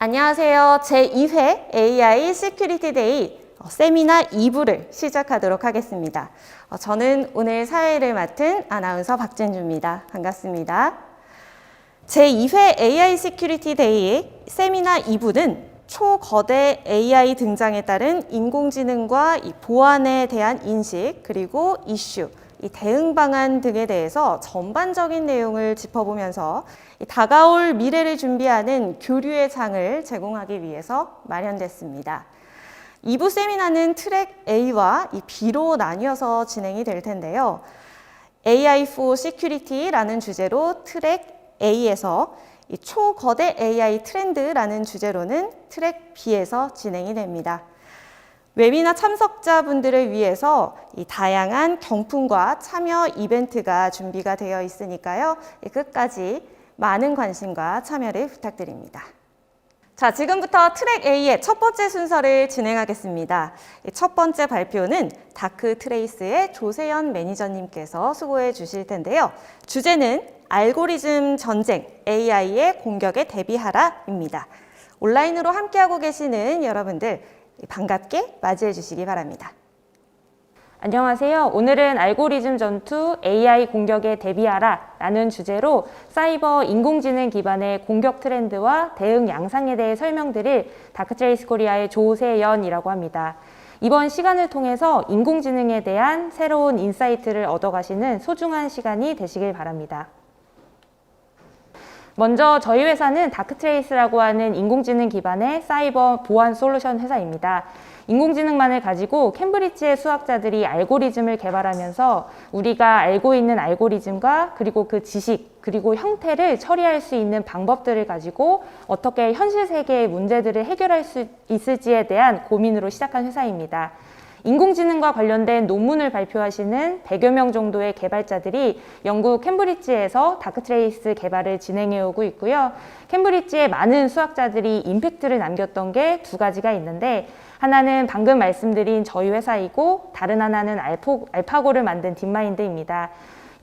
안녕하세요. 제2회 AI 시큐리티 데이 세미나 2부를 시작하도록 하겠습니다. 저는 오늘 사회를 맡은 아나운서 박진주입니다. 반갑습니다. 제2회 AI 시큐리티 데이의 세미나 2부는 초거대 AI 등장에 따른 인공지능과 이 보안에 대한 인식, 그리고 이슈, 이 대응 방안 등에 대해서 전반적인 내용을 짚어보면서 다가올 미래를 준비하는 교류의 장을 제공하기 위해서 마련됐습니다. 2부 세미나는 트랙 A와 이 B로 나뉘어서 진행이 될 텐데요. AI for Security라는 주제로 트랙 A에서 이 초거대 AI 트렌드라는 주제로는 트랙 B에서 진행이 됩니다. 웨비나 참석자분들을 위해서 이 다양한 경품과 참여 이벤트가 준비가 되어 있으니까요. 끝까지 많은 관심과 참여를 부탁드립니다. 자, 지금부터 트랙 A의 첫 번째 순서를 진행하겠습니다. 첫 번째 발표는 다크트레이스의 조세연 매니저님께서 수고해 주실 텐데요. 주제는 알고리즘 전쟁, AI의 공격에 대비하라입니다. 온라인으로 함께하고 계시는 여러분들 반갑게 맞이해 주시기 바랍니다. 안녕하세요. 오늘은 알고리즘 전투 AI 공격에 대비하라 라는 주제로 사이버 인공지능 기반의 공격 트렌드와 대응 양상에 대해 설명드릴 다크트레이스 코리아의 조세연이라고 합니다. 이번 시간을 통해서 인공지능에 대한 새로운 인사이트를 얻어가시는 소중한 시간이 되시길 바랍니다. 먼저 저희 회사는 다크트레이스라고 하는 인공지능 기반의 사이버 보안 솔루션 회사입니다. 인공지능만을 가지고 캠브리지의 수학자들이 알고리즘을 개발하면서 우리가 알고 있는 알고리즘과 그리고 그 지식, 그리고 형태를 처리할 수 있는 방법들을 가지고 어떻게 현실 세계의 문제들을 해결할 수 있을지에 대한 고민으로 시작한 회사입니다. 인공지능과 관련된 논문을 발표하시는 100여 명 정도의 개발자들이 영국 캠브리지에서 다크트레이스 개발을 진행해오고 있고요. 캠브리지의 많은 수학자들이 임팩트를 남겼던 게 두 가지가 있는데, 하나는 방금 말씀드린 저희 회사이고 다른 하나는 알파고를 만든 딥마인드입니다.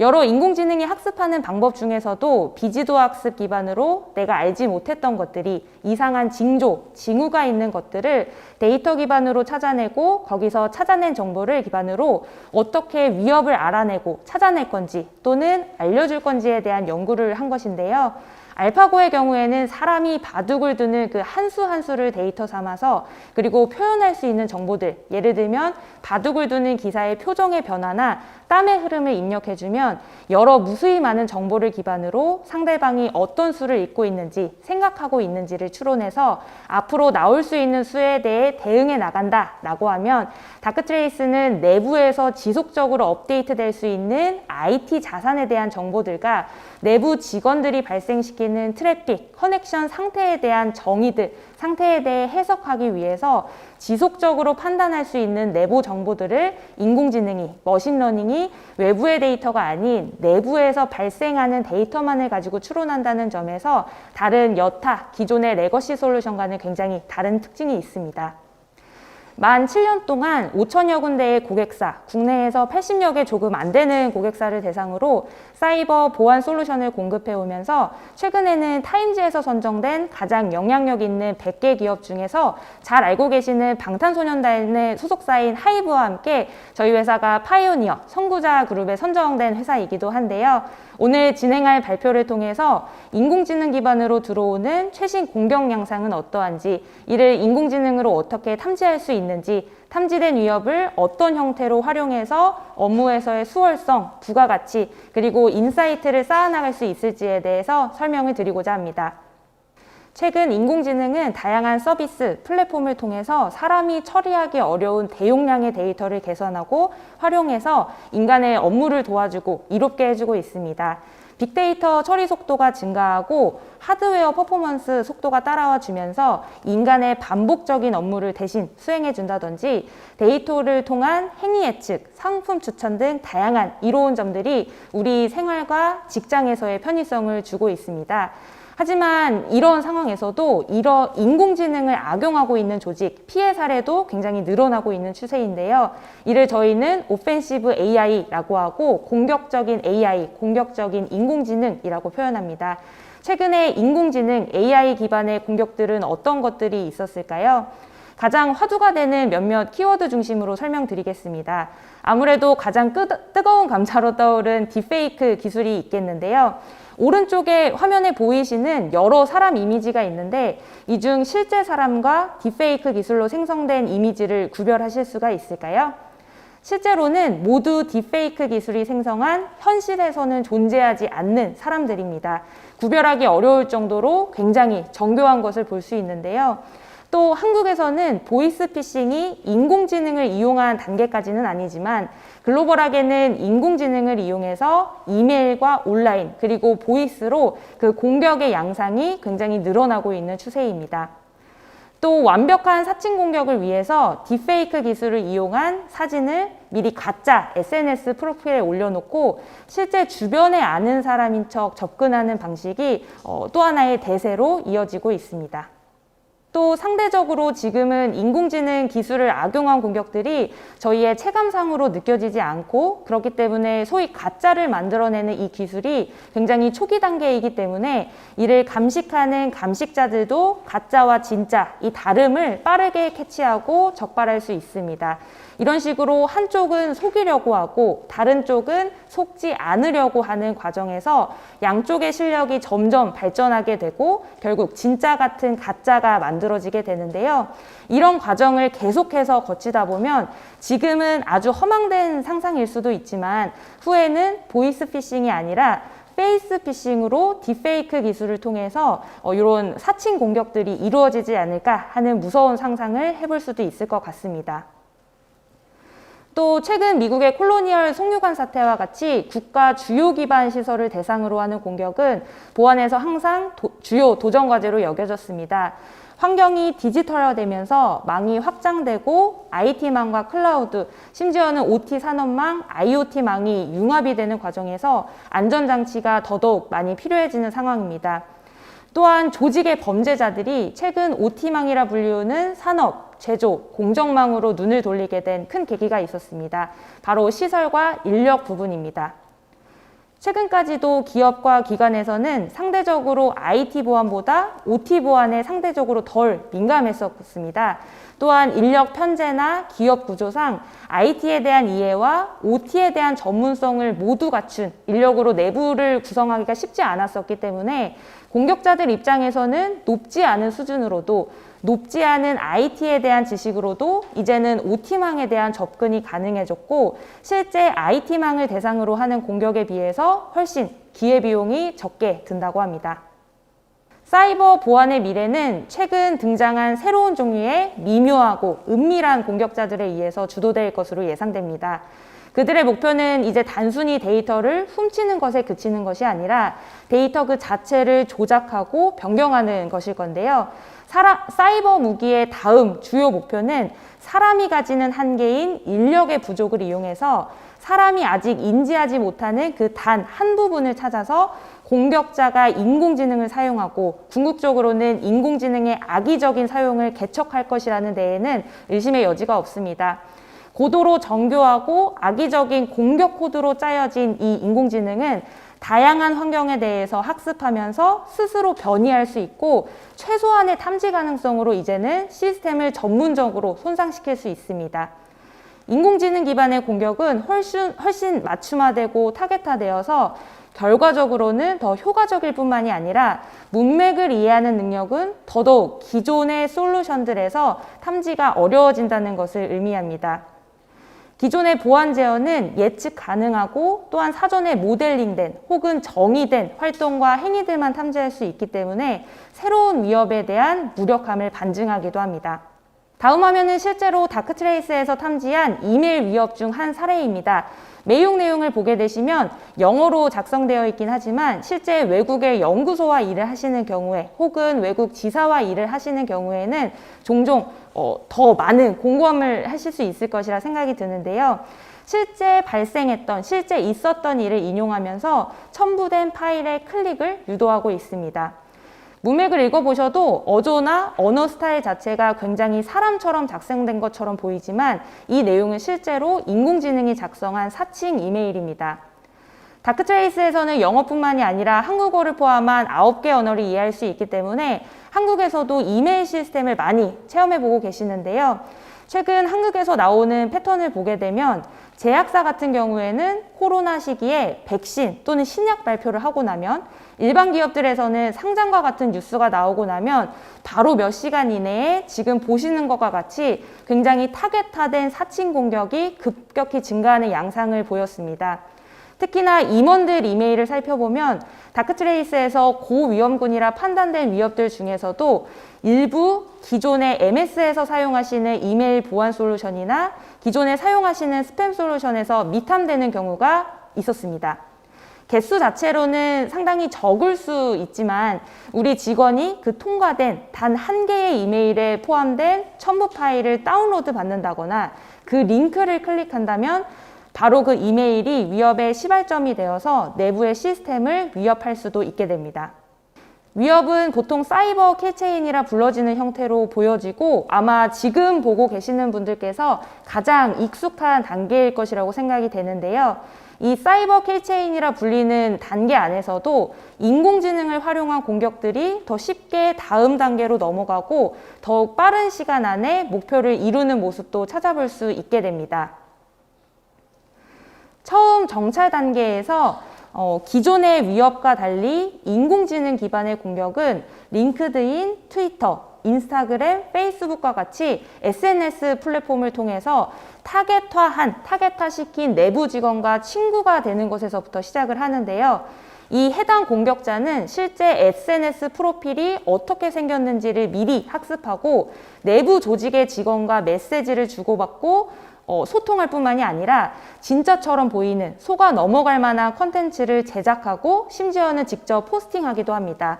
여러 인공지능이 학습하는 방법 중에서도 비지도 학습 기반으로 내가 알지 못했던 것들이 이상한 징조, 징후가 있는 것들을 데이터 기반으로 찾아내고 거기서 찾아낸 정보를 기반으로 어떻게 위협을 알아내고 찾아낼 건지 또는 알려줄 건지에 대한 연구를 한 것인데요. 알파고의 경우에는 사람이 바둑을 두는 그 한 수 한 수를 데이터 삼아서 그리고 표현할 수 있는 정보들, 예를 들면 바둑을 두는 기사의 표정의 변화나 땀의 흐름을 입력해주면 여러 무수히 많은 정보를 기반으로 상대방이 어떤 수를 읽고 있는지 생각하고 있는지를 추론해서 앞으로 나올 수 있는 수에 대해 대응해 나간다 라고 하면 다크트레이스는 내부에서 지속적으로 업데이트될 수 있는 IT 자산에 대한 정보들과 내부 직원들이 발생시키는 트래픽, 커넥션 상태에 대한 정의들, 상태에 대해 해석하기 위해서 지속적으로 판단할 수 있는 내부 정보들을 인공지능이, 머신러닝이 외부의 데이터가 아닌 내부에서 발생하는 데이터만을 가지고 추론한다는 점에서 다른 여타 기존의 레거시 솔루션과는 굉장히 다른 특징이 있습니다. 만 7년 동안 5천여 군데의 고객사, 국내에서 80여 개 조금 안 되는 고객사를 대상으로 사이버 보안 솔루션을 공급해 오면서 최근에는 타임지에서 선정된 가장 영향력 있는 100개 기업 중에서 잘 알고 계시는 방탄소년단의 소속사인 하이브와 함께 저희 회사가 파이오니어, 선구자 그룹에 선정된 회사이기도 한데요. 오늘 진행할 발표를 통해서 인공지능 기반으로 들어오는 최신 공격 양상은 어떠한지, 이를 인공지능으로 어떻게 탐지할 수 있는지, 탐지된 위협을 어떤 형태로 활용해서 업무에서의 수월성, 부가가치, 그리고 인사이트를 쌓아나갈 수 있을지에 대해서 설명을 드리고자 합니다. 최근 인공지능은 다양한 서비스, 플랫폼을 통해서 사람이 처리하기 어려운 대용량의 데이터를 계산하고 활용해서 인간의 업무를 도와주고 이롭게 해주고 있습니다. 빅데이터 처리 속도가 증가하고 하드웨어 퍼포먼스 속도가 따라와 주면서 인간의 반복적인 업무를 대신 수행해 준다든지 데이터를 통한 행위 예측, 상품 추천 등 다양한 이로운 점들이 우리 생활과 직장에서의 편의성을 주고 있습니다. 하지만 이런 상황에서도 이런 인공지능을 악용하고 있는 조직, 피해 사례도 굉장히 늘어나고 있는 추세인데요. 이를 저희는 오펜시브 AI라고 하고 공격적인 AI, 공격적인 인공지능이라고 표현합니다. 최근에 인공지능 AI 기반의 공격들은 어떤 것들이 있었을까요? 가장 화두가 되는 몇몇 키워드 중심으로 설명드리겠습니다. 아무래도 가장 뜨거운 감자로 떠오른 딥페이크 기술이 있겠는데요. 오른쪽에 화면에 보이시는 여러 사람 이미지가 있는데 이 중 실제 사람과 딥페이크 기술로 생성된 이미지를 구별하실 수가 있을까요? 실제로는 모두 딥페이크 기술이 생성한 현실에서는 존재하지 않는 사람들입니다. 구별하기 어려울 정도로 굉장히 정교한 것을 볼 수 있는데요. 또 한국에서는 보이스피싱이 인공지능을 이용한 단계까지는 아니지만 글로벌하게는 인공지능을 이용해서 이메일과 온라인 그리고 보이스로 그 공격의 양상이 굉장히 늘어나고 있는 추세입니다. 또 완벽한 사칭 공격을 위해서 딥페이크 기술을 이용한 사진을 미리 가짜 SNS 프로필에 올려놓고 실제 주변에 아는 사람인 척 접근하는 방식이 또 하나의 대세로 이어지고 있습니다. 또 상대적으로 지금은 인공지능 기술을 악용한 공격들이 저희의 체감상으로 느껴지지 않고 그렇기 때문에 소위 가짜를 만들어내는 이 기술이 굉장히 초기 단계이기 때문에 이를 감식하는 감식자들도 가짜와 진짜 이 다름을 빠르게 캐치하고 적발할 수 있습니다. 이런 식으로 한쪽은 속이려고 하고 다른 쪽은 속지 않으려고 하는 과정에서 양쪽의 실력이 점점 발전하게 되고 결국 진짜 같은 가짜가 만들어지게 되는데요. 이런 과정을 계속해서 거치다 보면 지금은 아주 허망된 상상일 수도 있지만 후에는 보이스피싱이 아니라 페이스피싱으로 딥페이크 기술을 통해서 이런 사칭 공격들이 이루어지지 않을까 하는 무서운 상상을 해볼 수도 있을 것 같습니다. 또 최근 미국의 콜로니얼 송유관 사태와 같이 국가 주요 기반 시설을 대상으로 하는 공격은 보안에서 항상 주요 도전 과제로 여겨졌습니다. 환경이 디지털화되면서 망이 확장되고 IT망과 클라우드, 심지어는 OT 산업망, IoT망이 융합이 되는 과정에서 안전장치가 더더욱 많이 필요해지는 상황입니다. 또한 조직의 범죄자들이 최근 OT망이라 불리우는 산업, 제조, 공정망으로 눈을 돌리게 된 큰 계기가 있었습니다. 바로 시설과 인력 부분입니다. 최근까지도 기업과 기관에서는 상대적으로 IT 보안보다 OT 보안에 상대적으로 덜 민감했었습니다. 또한 인력 편제나 기업 구조상 IT에 대한 이해와 OT에 대한 전문성을 모두 갖춘 인력으로 내부를 구성하기가 쉽지 않았었기 때문에 공격자들 입장에서는 높지 않은 수준으로도 높지 않은 IT에 대한 지식으로도 이제는 OT망에 대한 접근이 가능해졌고 실제 IT망을 대상으로 하는 공격에 비해서 훨씬 기회비용이 적게 든다고 합니다. 사이버 보안의 미래는 최근 등장한 새로운 종류의 미묘하고 은밀한 공격자들에 의해서 주도될 것으로 예상됩니다. 그들의 목표는 이제 단순히 데이터를 훔치는 것에 그치는 것이 아니라 데이터 그 자체를 조작하고 변경하는 것일 건데요. 사이버 무기의 다음 주요 목표는 사람이 가지는 한계인 인력의 부족을 이용해서 사람이 아직 인지하지 못하는 그 단 한 부분을 찾아서 공격자가 인공지능을 사용하고 궁극적으로는 인공지능의 악의적인 사용을 개척할 것이라는 데에는 의심의 여지가 없습니다. 고도로 정교하고 악의적인 공격 코드로 짜여진 이 인공지능은 다양한 환경에 대해서 학습하면서 스스로 변이할 수 있고 최소한의 탐지 가능성으로 이제는 시스템을 전문적으로 손상시킬 수 있습니다. 인공지능 기반의 공격은 훨씬 맞춤화되고 타겟화되어서 결과적으로는 더 효과적일 뿐만이 아니라 문맥을 이해하는 능력은 더더욱 기존의 솔루션들에서 탐지가 어려워진다는 것을 의미합니다. 기존의 보안 제어는 예측 가능하고 또한 사전에 모델링된 혹은 정의된 활동과 행위들만 탐지할 수 있기 때문에 새로운 위협에 대한 무력함을 반증하기도 합니다. 다음 화면은 실제로 다크트레이스에서 탐지한 이메일 위협 중 한 사례입니다. 매용 내용을 보게 되시면 영어로 작성되어 있긴 하지만 실제 외국의 연구소와 일을 하시는 경우에 혹은 외국 지사와 일을 하시는 경우에는 종종 더 많은 공감을 하실 수 있을 것이라 생각이 드는데요. 실제 발생했던, 실제 있었던 일을 인용하면서 첨부된 파일의 클릭을 유도하고 있습니다. 문맥을 읽어보셔도 어조나 언어 스타일 자체가 굉장히 사람처럼 작성된 것처럼 보이지만 이 내용은 실제로 인공지능이 작성한 사칭 이메일입니다. 다크트레이스에서는 영어뿐만이 아니라 한국어를 포함한 9개 언어를 이해할 수 있기 때문에 한국에서도 이메일 시스템을 많이 체험해보고 계시는데요. 최근 한국에서 나오는 패턴을 보게 되면 제약사 같은 경우에는 코로나 시기에 백신 또는 신약 발표를 하고 나면 일반 기업들에서는 상장과 같은 뉴스가 나오고 나면 바로 몇 시간 이내에 지금 보시는 것과 같이 굉장히 타겟화된 사칭 공격이 급격히 증가하는 양상을 보였습니다. 특히나 임원들 이메일을 살펴보면 다크트레이스에서 고위험군이라 판단된 위협들 중에서도 일부 기존의 MS에서 사용하시는 이메일 보안 솔루션이나 기존에 사용하시는 스팸 솔루션에서 미탐되는 경우가 있었습니다. 개수 자체로는 상당히 적을 수 있지만 우리 직원이 그 통과된 단 한 개의 이메일에 포함된 첨부 파일을 다운로드 받는다거나 그 링크를 클릭한다면 바로 그 이메일이 위협의 시발점이 되어서 내부의 시스템을 위협할 수도 있게 됩니다. 위협은 보통 사이버 킬체인이라 불러지는 형태로 보여지고 아마 지금 보고 계시는 분들께서 가장 익숙한 단계일 것이라고 생각이 되는데요. 이 사이버 킬체인이라 불리는 단계 안에서도 인공지능을 활용한 공격들이 더 쉽게 다음 단계로 넘어가고 더욱 빠른 시간 안에 목표를 이루는 모습도 찾아볼 수 있게 됩니다. 처음 정찰 단계에서 기존의 위협과 달리 인공지능 기반의 공격은 링크드인, 트위터, 인스타그램, 페이스북과 같이 SNS 플랫폼을 통해서 타겟화시킨 내부 직원과 친구가 되는 것에서부터 시작을 하는데요. 이 해당 공격자는 실제 SNS 프로필이 어떻게 생겼는지를 미리 학습하고 내부 조직의 직원과 메시지를 주고받고 소통할 뿐만이 아니라 진짜처럼 보이는 속아 넘어갈 만한 컨텐츠를 제작하고 심지어는 직접 포스팅하기도 합니다.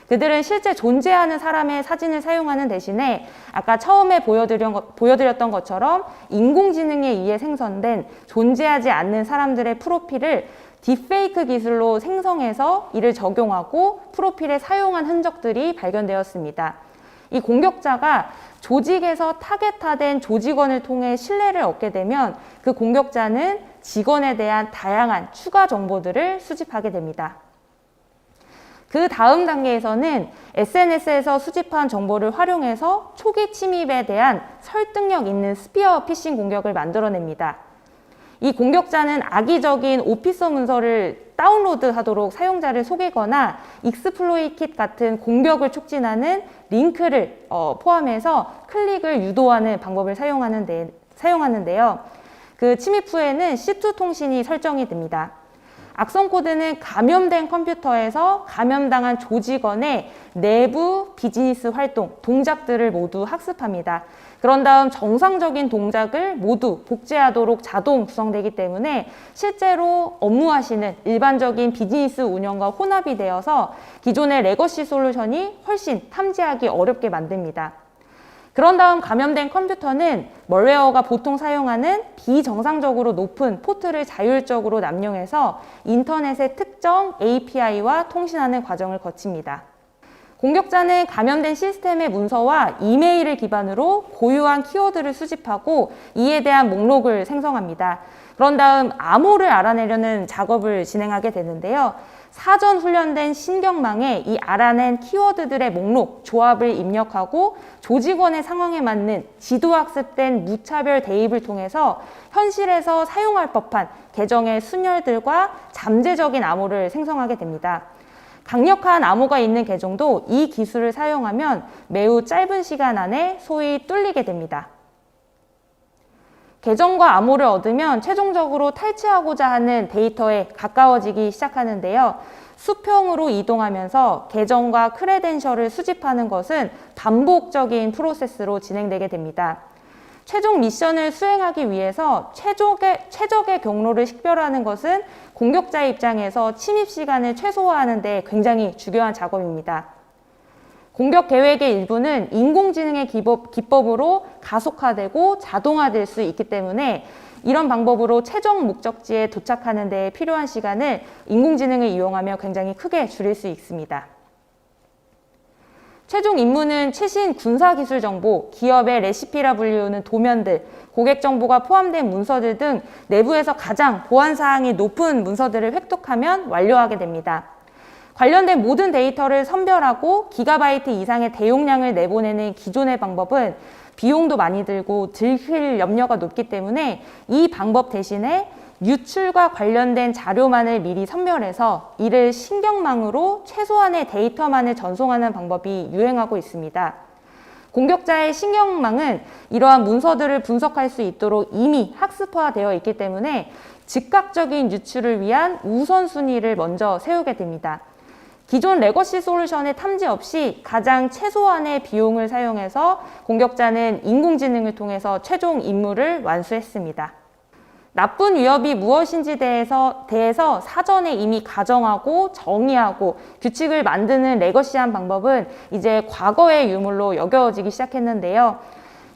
그들은 실제 존재하는 사람의 사진을 사용하는 대신에 아까 처음에 보여드렸던 것처럼 인공지능에 의해 생성된 존재하지 않는 사람들의 프로필을 딥페이크 기술로 생성해서 이를 적용하고 프로필에 사용한 흔적들이 발견되었습니다. 이 공격자가 조직에서 타겟화된 조직원을 통해 신뢰를 얻게 되면 그 공격자는 직원에 대한 다양한 추가 정보들을 수집하게 됩니다. 그 다음 단계에서는 SNS에서 수집한 정보를 활용해서 초기 침입에 대한 설득력 있는 스피어 피싱 공격을 만들어냅니다. 이 공격자는 악의적인 오피서 문서를 다운로드하도록 사용자를 속이거나 익스플로이트 킷 같은 공격을 촉진하는 링크를 포함해서 클릭을 유도하는 방법을 사용하는데요. 그 침입 후에는 C2 통신이 설정이 됩니다. 악성 코드는 감염된 컴퓨터에서 감염당한 조직원의 내부 비즈니스 활동, 동작들을 모두 학습합니다. 그런 다음 정상적인 동작을 모두 복제하도록 자동 구성되기 때문에 실제로 업무하시는 일반적인 비즈니스 운영과 혼합이 되어서 기존의 레거시 솔루션이 훨씬 탐지하기 어렵게 만듭니다. 그런 다음 감염된 컴퓨터는 멀웨어가 보통 사용하는 비정상적으로 높은 포트를 자율적으로 남용해서 인터넷의 특정 API와 통신하는 과정을 거칩니다. 공격자는 감염된 시스템의 문서와 이메일을 기반으로 고유한 키워드를 수집하고 이에 대한 목록을 생성합니다. 그런 다음 암호를 알아내려는 작업을 진행하게 되는데요. 사전 훈련된 신경망에 이 알아낸 키워드들의 목록, 조합을 입력하고 조직원의 상황에 맞는 지도학습된 무차별 대입을 통해서 현실에서 사용할 법한 계정의 순열들과 잠재적인 암호를 생성하게 됩니다. 강력한 암호가 있는 계정도 이 기술을 사용하면 매우 짧은 시간 안에 소위 뚫리게 됩니다. 계정과 암호를 얻으면 최종적으로 탈취하고자 하는 데이터에 가까워지기 시작하는데요. 수평으로 이동하면서 계정과 크레덴셜을 수집하는 것은 반복적인 프로세스로 진행되게 됩니다. 최종 미션을 수행하기 위해서 최적의 경로를 식별하는 것은 공격자의 입장에서 침입 시간을 최소화하는 데 굉장히 중요한 작업입니다. 공격 계획의 일부는 인공지능의 기법으로 가속화되고 자동화될 수 있기 때문에 이런 방법으로 최종 목적지에 도착하는 데 필요한 시간을 인공지능을 이용하며 굉장히 크게 줄일 수 있습니다. 최종 임무는 최신 군사기술 정보, 기업의 레시피라 불리우는 도면들, 고객 정보가 포함된 문서들 등 내부에서 가장 보안사항이 높은 문서들을 획득하면 완료하게 됩니다. 관련된 모든 데이터를 선별하고 기가바이트 이상의 대용량을 내보내는 기존의 방법은 비용도 많이 들고 들킬 염려가 높기 때문에 이 방법 대신에 유출과 관련된 자료만을 미리 선별해서 이를 신경망으로 최소한의 데이터만을 전송하는 방법이 유행하고 있습니다. 공격자의 신경망은 이러한 문서들을 분석할 수 있도록 이미 학습화되어 있기 때문에 즉각적인 유출을 위한 우선순위를 먼저 세우게 됩니다. 기존 레거시 솔루션의 탐지 없이 가장 최소한의 비용을 사용해서 공격자는 인공지능을 통해서 최종 임무를 완수했습니다. 나쁜 위협이 무엇인지 대해서 사전에 이미 가정하고 정의하고 규칙을 만드는 레거시한 방법은 이제 과거의 유물로 여겨지기 시작했는데요.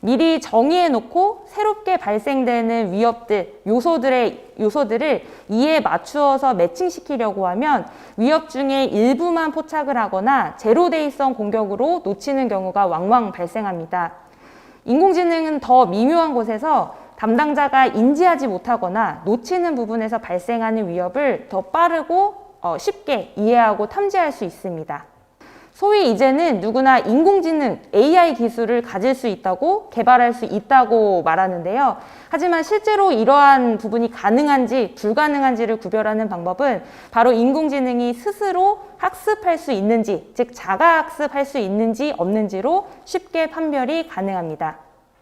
미리 정의해놓고 새롭게 발생되는 위협들, 요소들을 이에 맞추어서 매칭시키려고 하면 위협 중에 일부만 포착을 하거나 제로데이성 공격으로 놓치는 경우가 왕왕 발생합니다. 인공지능은 더 미묘한 곳에서 담당자가 인지하지 못하거나 놓치는 부분에서 발생하는 위협을 더 빠르고 쉽게 이해하고 탐지할 수 있습니다. 소위 이제는 누구나 인공지능, AI 기술을 가질 수 있다고 개발할 수 있다고 말하는데요. 하지만 실제로 이러한 부분이 가능한지 불가능한지를 구별하는 방법은 바로 인공지능이 스스로 학습할 수 있는지, 즉 자가학습할 수 있는지 없는지로 쉽게 판별이 가능합니다.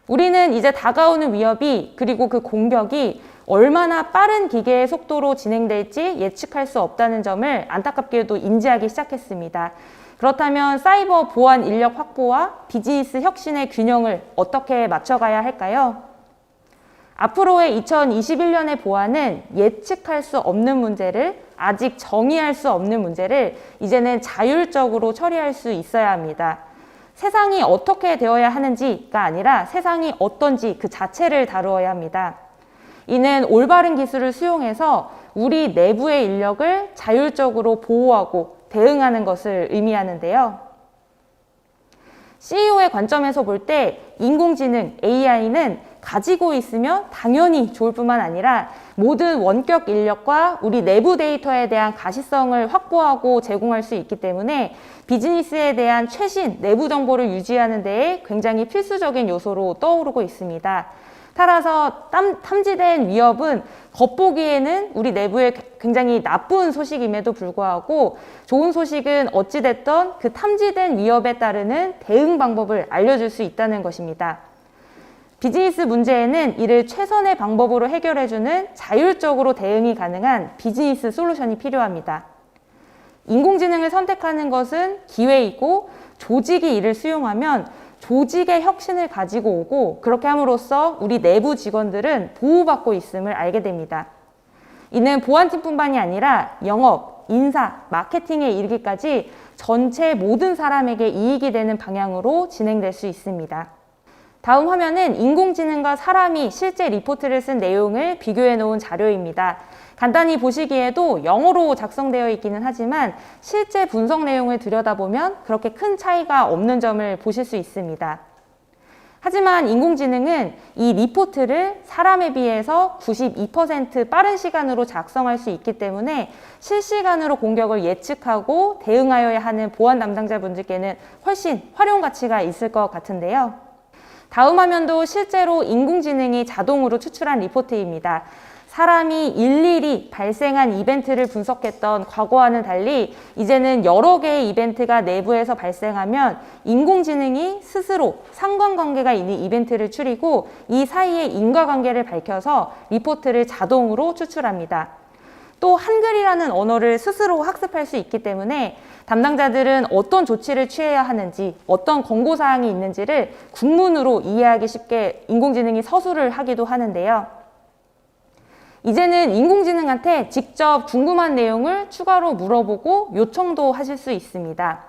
우리는 이제 다가오는 위협이 그리고 그 공격이 얼마나 빠른 기계의 속도로 진행될지 예측할 수 없다는 점을 안타깝게도 인지하기 시작했습니다. 그렇다면 사이버 보안 인력 확보와 비즈니스 혁신의 균형을 어떻게 맞춰가야 할까요? 앞으로의 2021년의 보안은 예측할 수 없는 문제를, 아직 정의할 수 없는 문제를 이제는 자율적으로 처리할 수 있어야 합니다. 세상이 어떻게 되어야 하는지가 아니라 세상이 어떤지 그 자체를 다루어야 합니다. 이는 올바른 기술을 수용해서 우리 내부의 인력을 자율적으로 보호하고 대응하는 것을 의미하는데요. CEO의 관점에서 볼 때 인공지능, AI는 가지고 있으면 당연히 좋을 뿐만 아니라 모든 원격 인력과 우리 내부 데이터에 대한 가시성을 확보하고 제공할 수 있기 때문에 비즈니스에 대한 최신 내부 정보를 유지하는 데에 굉장히 필수적인 요소로 떠오르고 있습니다. 따라서 탐지된 위협은 겉보기에는 우리 내부에 굉장히 나쁜 소식임에도 불구하고 좋은 소식은 어찌됐던 그 탐지된 위협에 따르는 대응 방법을 알려줄 수 있다는 것입니다. 비즈니스 문제에는 이를 최선의 방법으로 해결해주는 자율적으로 대응이 가능한 비즈니스 솔루션이 필요합니다. 인공지능을 선택하는 것은 기회이고 조직이 이를 수용하면 조직의 혁신을 가지고 오고 그렇게 함으로써 우리 내부 직원들은 보호받고 있음을 알게 됩니다. 이는 보안팀뿐만이 아니라 영업, 인사, 마케팅에 이르기까지 전체 모든 사람에게 이익이 되는 방향으로 진행될 수 있습니다. 다음 화면은 인공지능과 사람이 실제 리포트를 쓴 내용을 비교해 놓은 자료입니다. 간단히 보시기에도 영어로 작성되어 있기는 하지만 실제 분석 내용을 들여다보면 그렇게 큰 차이가 없는 점을 보실 수 있습니다. 하지만 인공지능은 이 리포트를 사람에 비해서 92% 빠른 시간으로 작성할 수 있기 때문에 실시간으로 공격을 예측하고 대응하여야 하는 보안 담당자분들께는 훨씬 활용 가치가 있을 것 같은데요. 다음 화면도 실제로 인공지능이 자동으로 추출한 리포트입니다. 사람이 일일이 발생한 이벤트를 분석했던 과거와는 달리 이제는 여러 개의 이벤트가 내부에서 발생하면 인공지능이 스스로 상관관계가 있는 이벤트를 추리고 이 사이의 인과관계를 밝혀서 리포트를 자동으로 추출합니다. 또 한글이라는 언어를 스스로 학습할 수 있기 때문에 담당자들은 어떤 조치를 취해야 하는지, 어떤 권고사항이 있는지를 국문으로 이해하기 쉽게 인공지능이 서술을 하기도 하는데요. 이제는 인공지능한테 직접 궁금한 내용을 추가로 물어보고 요청도 하실 수 있습니다.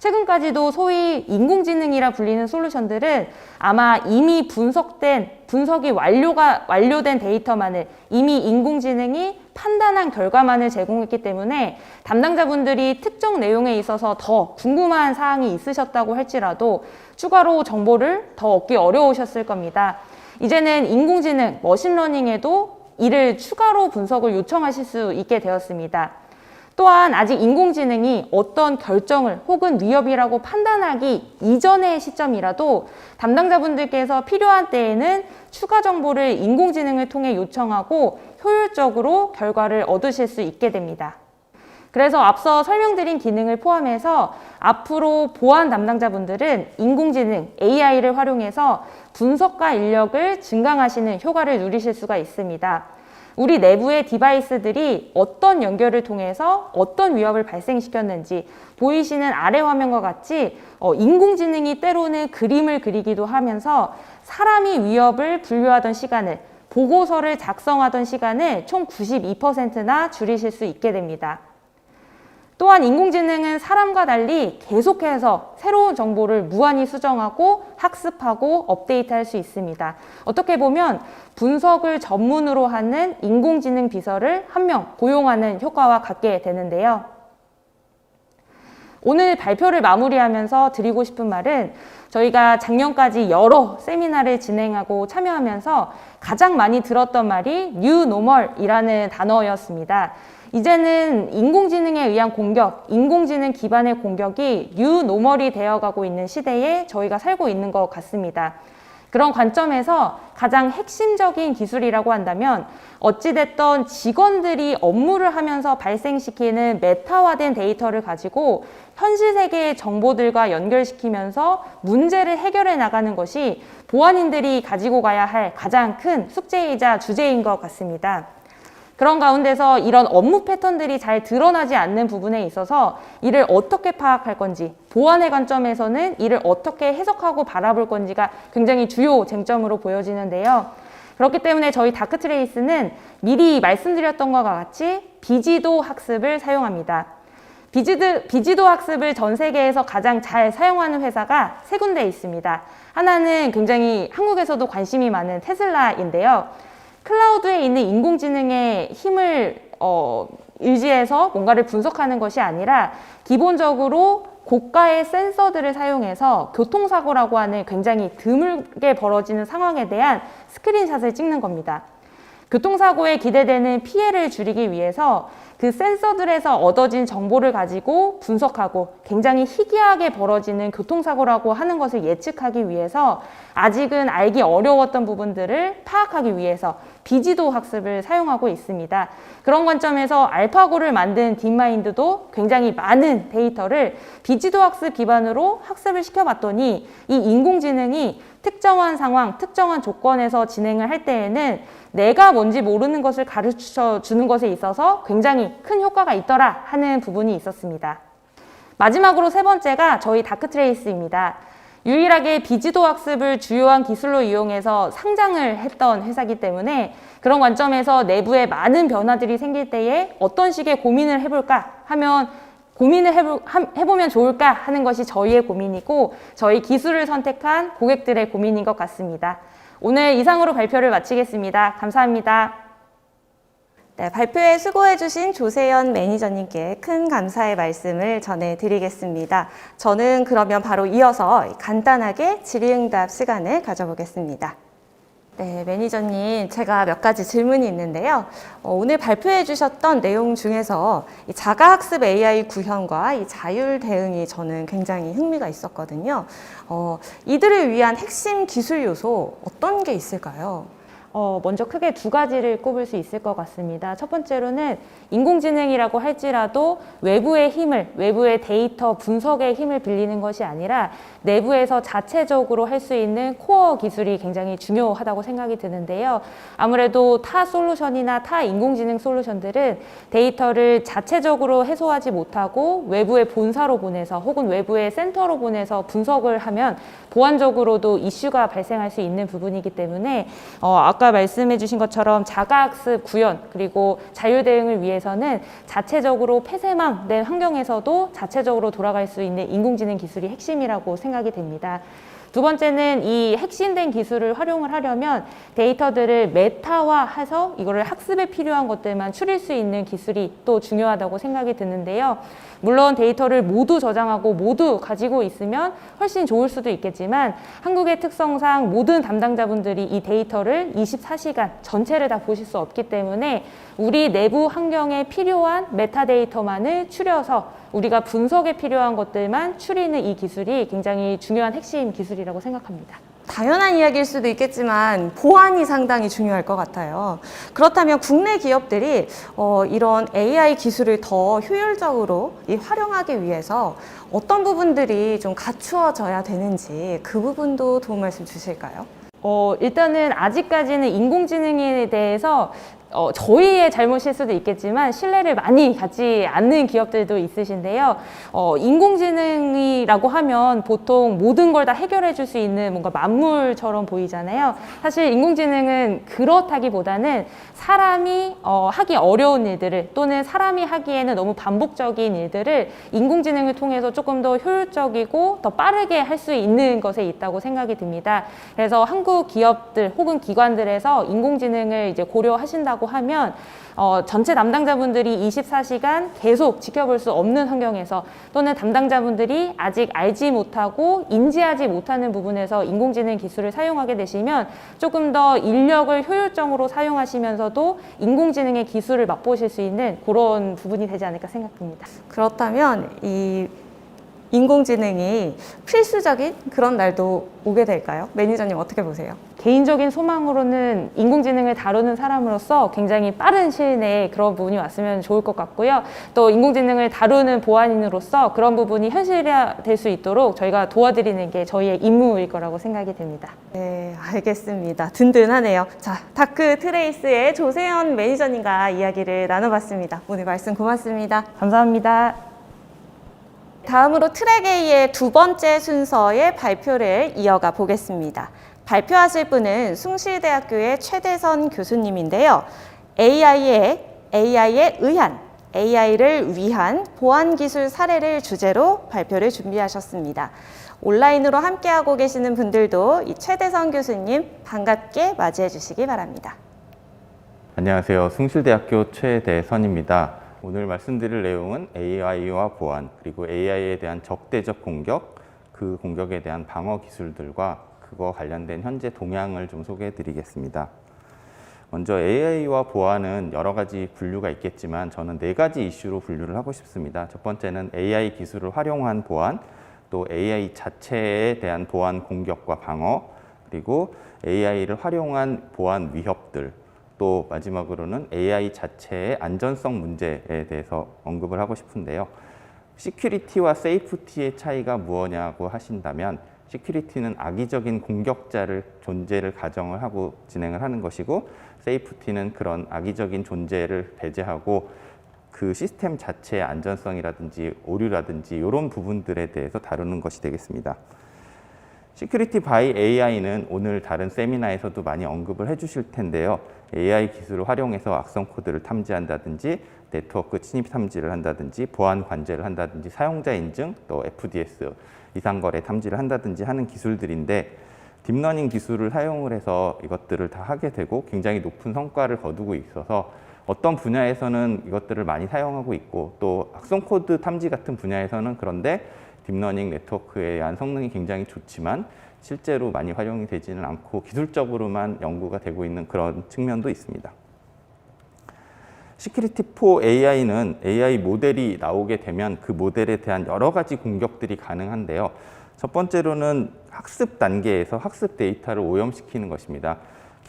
최근까지도 소위 인공지능이라 불리는 솔루션들은 아마 이미 분석이 완료된 데이터만을 이미 인공지능이 판단한 결과만을 제공했기 때문에 담당자분들이 특정 내용에 있어서 더 궁금한 사항이 있으셨다고 할지라도 추가로 정보를 더 얻기 어려우셨을 겁니다. 이제는 인공지능, 머신러닝에도 이를 추가로 분석을 요청하실 수 있게 되었습니다. 또한 아직 인공지능이 어떤 결정을 혹은 위협이라고 판단하기 이전의 시점이라도 담당자분들께서 필요한 때에는 추가 정보를 인공지능을 통해 요청하고 효율적으로 결과를 얻으실 수 있게 됩니다. 그래서 앞서 설명드린 기능을 포함해서 앞으로 보안 담당자분들은 인공지능, AI를 활용해서 분석과 인력을 증강하시는 효과를 누리실 수가 있습니다. 우리 내부의 디바이스들이 어떤 연결을 통해서 어떤 위협을 발생시켰는지 보이시는 아래 화면과 같이 인공지능이 때로는 그림을 그리기도 하면서 사람이 위협을 분류하던 시간을, 보고서를 작성하던 시간을 총 92%나 줄이실 수 있게 됩니다. 또한 인공지능은 사람과 달리 계속해서 새로운 정보를 무한히 수정하고 학습하고 업데이트할 수 있습니다. 어떻게 보면 분석을 전문으로 하는 인공지능 비서를 한 명 고용하는 효과와 같게 되는데요. 오늘 발표를 마무리하면서 드리고 싶은 말은 저희가 작년까지 여러 세미나를 진행하고 참여하면서 가장 많이 들었던 말이 New Normal이라는 단어였습니다. 이제는 인공지능에 의한 공격, 인공지능 기반의 공격이 뉴노멀이 되어가고 있는 시대에 저희가 살고 있는 것 같습니다. 그런 관점에서 가장 핵심적인 기술이라고 한다면 어찌됐던 직원들이 업무를 하면서 발생시키는 메타화된 데이터를 가지고 현실 세계의 정보들과 연결시키면서 문제를 해결해 나가는 것이 보안인들이 가지고 가야 할 가장 큰 숙제이자 주제인 것 같습니다. 그런 가운데서 이런 업무 패턴들이 잘 드러나지 않는 부분에 있어서 이를 어떻게 파악할 건지, 보안의 관점에서는 이를 어떻게 해석하고 바라볼 건지가 굉장히 주요 쟁점으로 보여지는데요. 그렇기 때문에 저희 다크트레이스는 미리 말씀드렸던 것과 같이 비지도 학습을 사용합니다. 비지도 학습을 전 세계에서 가장 잘 사용하는 회사가 세 군데 있습니다. 하나는 굉장히 한국에서도 관심이 많은 테슬라인데요. 클라우드에 있는 인공지능의 힘을 의지해서 뭔가를 분석하는 것이 아니라 기본적으로 고가의 센서들을 사용해서 교통사고라고 하는 굉장히 드물게 벌어지는 상황에 대한 스크린샷을 찍는 겁니다. 교통사고에 기대되는 피해를 줄이기 위해서 그 센서들에서 얻어진 정보를 가지고 분석하고 굉장히 희귀하게 벌어지는 교통사고라고 하는 것을 예측하기 위해서 아직은 알기 어려웠던 부분들을 파악하기 위해서 비지도 학습을 사용하고 있습니다. 그런 관점에서 알파고를 만든 딥마인드도 굉장히 많은 데이터를 비지도 학습 기반으로 학습을 시켜봤더니 이 인공지능이 특정한 상황, 특정한 조건에서 진행을 할 때에는 내가 뭔지 모르는 것을 가르쳐 주는 것에 있어서 굉장히 큰 효과가 있더라 하는 부분이 있었습니다. 마지막으로 세 번째가 저희 다크트레이스입니다. 유일하게 비지도 학습을 주요한 기술로 이용해서 상장을 했던 회사이기 때문에 그런 관점에서 내부에 많은 변화들이 생길 때에 어떤 식의 고민을 해볼까 하면 고민을 해보면 좋을까 하는 것이 저희의 고민이고 저희 기술을 선택한 고객들의 고민인 것 같습니다. 오늘 이상으로 발표를 마치겠습니다. 감사합니다. 네, 발표에 수고해주신 조세연 매니저님께 큰 감사의 말씀을 전해드리겠습니다. 저는 그러면 바로 이어서 간단하게 질의응답 시간을 가져보겠습니다. 네, 매니저님, 제가 몇 가지 질문이 있는데요. 오늘 발표해 주셨던 내용 중에서 이 자가학습 AI 구현과 이 자율 대응이 저는 굉장히 흥미가 있었거든요. 이들을 위한 핵심 기술 요소 어떤 게 있을까요? 먼저 크게 두 가지를 꼽을 수 있을 것 같습니다. 첫 번째로는 인공지능이라고 할지라도 외부의 힘을, 외부의 데이터 분석의 힘을 빌리는 것이 아니라 내부에서 자체적으로 할 수 있는 코어 기술이 굉장히 중요하다고 생각이 드는데요. 아무래도 타 솔루션이나 타 인공지능 솔루션들은 데이터를 자체적으로 해소하지 못하고 외부의 본사로 보내서 혹은 외부의 센터로 보내서 분석을 하면 보안적으로도 이슈가 발생할 수 있는 부분이기 때문에 아까 아까 말씀해 주신 것처럼 자가학습 구현 그리고 자율대응을 위해서는 자체적으로 폐쇄망된 환경에서도 자체적으로 돌아갈 수 있는 인공지능 기술이 핵심이라고 생각이 됩니다. 두 번째는 이 핵심된 기술을 활용을 하려면 데이터들을 메타화해서 이거를 학습에 필요한 것들만 추릴 수 있는 기술이 또 중요하다고 생각이 드는데요. 물론 데이터를 모두 저장하고 모두 가지고 있으면 훨씬 좋을 수도 있겠지만 한국의 특성상 모든 담당자분들이 이 데이터를 24시간 전체를 다 보실 수 없기 때문에 우리 내부 환경에 필요한 메타데이터만을 추려서 우리가 분석에 필요한 것들만 추리는 이 기술이 굉장히 중요한 핵심 기술이라고 생각합니다. 당연한 이야기일 수도 있겠지만 보안이 상당히 중요할 것 같아요. 그렇다면 국내 기업들이 이런 AI 기술을 더 효율적으로 활용하기 위해서 어떤 부분들이 좀 갖추어져야 되는지 그 부분도 도움 말씀 주실까요? 일단은 아직까지는 인공지능에 대해서 저희의 잘못일 수도 있겠지만 신뢰를 많이 갖지 않는 기업들도 있으신데요. 인공지능이라고 하면 보통 모든 걸 다 해결해 줄 수 있는 뭔가 만물처럼 보이잖아요. 사실 인공지능은 그렇다기보다는 사람이 하기 어려운 일들을 또는 사람이 하기에는 너무 반복적인 일들을 인공지능을 통해서 조금 더 효율적이고 더 빠르게 할 수 있는 것에 있다고 생각이 듭니다. 그래서 한국 기업들 혹은 기관들에서 인공지능을 이제 고려하신다고 하면 전체 담당자분들이 24시간 계속 지켜볼 수 없는 환경에서 또는 담당자분들이 아직 알지 못하고 인지하지 못하는 부분에서 인공지능 기술을 사용하게 되시면 조금 더 인력을 효율적으로 사용하시면서도 인공지능의 기술을 맛보실 수 있는 그런 부분이 되지 않을까 생각됩니다. 그렇다면 이 인공지능이 필수적인 그런 날도 오게 될까요? 매니저님 어떻게 보세요? 개인적인 소망으로는 인공지능을 다루는 사람으로서 굉장히 빠른 시일 내에 그런 부분이 왔으면 좋을 것 같고요. 또 인공지능을 다루는 보안인으로서 그런 부분이 현실화될 수 있도록 저희가 도와드리는 게 저희의 임무일 거라고 생각이 됩니다. 네, 알겠습니다. 든든하네요. 자, 다크트레이스의 조세현 매니저님과 이야기를 나눠봤습니다. 오늘 말씀 고맙습니다. 감사합니다. 다음으로 트랙 A의 두 번째 순서의 발표를 이어가 보겠습니다. 발표하실 분은 숭실대학교의 최대선 교수님인데요. AI에 의한, AI를 위한 보안기술 사례를 주제로 발표를 준비하셨습니다. 온라인으로 함께하고 계시는 분들도 이 최대선 교수님 반갑게 맞이해 주시기 바랍니다. 안녕하세요. 숭실대학교 최대선입니다. 오늘 말씀드릴 내용은 AI와 보안, 그리고 AI에 대한 적대적 공격, 그 공격에 대한 방어 기술들과 그거 관련된 현재 동향을 좀 소개해 드리겠습니다. 먼저 AI와 보안은 여러 가지 분류가 있겠지만 저는 네 가지 이슈로 분류를 하고 싶습니다. 첫 번째는 AI 기술을 활용한 보안, 또 AI 자체에 대한 보안 공격과 방어, 그리고 AI를 활용한 보안 위협들, 또 마지막으로는 AI 자체의 안전성 문제에 대해서 언급을 하고 싶은데요. 시큐리티와 세이프티의 차이가 무엇냐고 하신다면 시큐리티는 악의적인 공격자를 존재를 가정을 하고 진행을 하는 것이고 세이프티는 그런 악의적인 존재를 배제하고 그 시스템 자체의 안전성이라든지 오류라든지 이런 부분들에 대해서 다루는 것이 되겠습니다. 시큐리티 바이 AI는 오늘 다른 세미나에서도 많이 언급을 해주실 텐데요. AI 기술을 활용해서 악성 코드를 탐지한다든지 네트워크 침입 탐지를 한다든지 보안 관제를 한다든지 사용자 인증, 또 FDS, 이상거래 탐지를 한다든지 하는 기술들인데 딥러닝 기술을 사용을 해서 이것들을 다 하게 되고 굉장히 높은 성과를 거두고 있어서 어떤 분야에서는 이것들을 많이 사용하고 있고 또 악성 코드 탐지 같은 분야에서는 그런데 딥러닝 네트워크에 의한 성능이 굉장히 좋지만 실제로 많이 활용이 되지는 않고 기술적으로만 연구가 되고 있는 그런 측면도 있습니다. 시큐리티 포 AI는 AI 모델이 나오게 되면 그 모델에 대한 여러 가지 공격들이 가능한데요. 첫 번째로는 학습 단계에서 학습 데이터를 오염시키는 것입니다.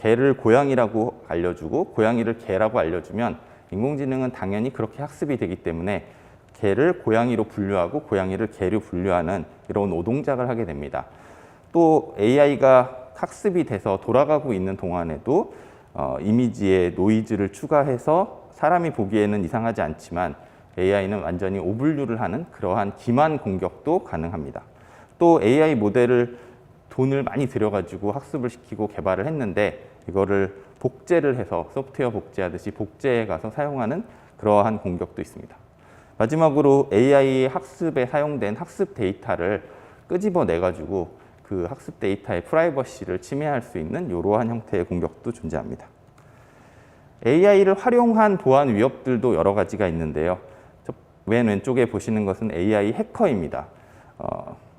개를 고양이라고 알려주고 고양이를 개라고 알려주면 인공지능은 당연히 그렇게 학습이 되기 때문에 개를 고양이로 분류하고 고양이를 개로 분류하는 이런 오동작을 하게 됩니다. 또 AI가 학습이 돼서 돌아가고 있는 동안에도 이미지에 노이즈를 추가해서 사람이 보기에는 이상하지 않지만 AI는 완전히 오분류를 하는 그러한 기만 공격도 가능합니다. 또 AI 모델을 돈을 많이 들여가지고 학습을 시키고 개발을 했는데 이거를 복제를 해서 소프트웨어 복제하듯이 복제해 가서 사용하는 그러한 공격도 있습니다. 마지막으로 AI 학습에 사용된 학습 데이터를 끄집어내가지고 그 학습 데이터의 프라이버시를 침해할 수 있는 이러한 형태의 공격도 존재합니다. AI를 활용한 보안 위협들도 여러 가지가 있는데요. 맨 왼쪽에 보시는 것은 AI 해커입니다.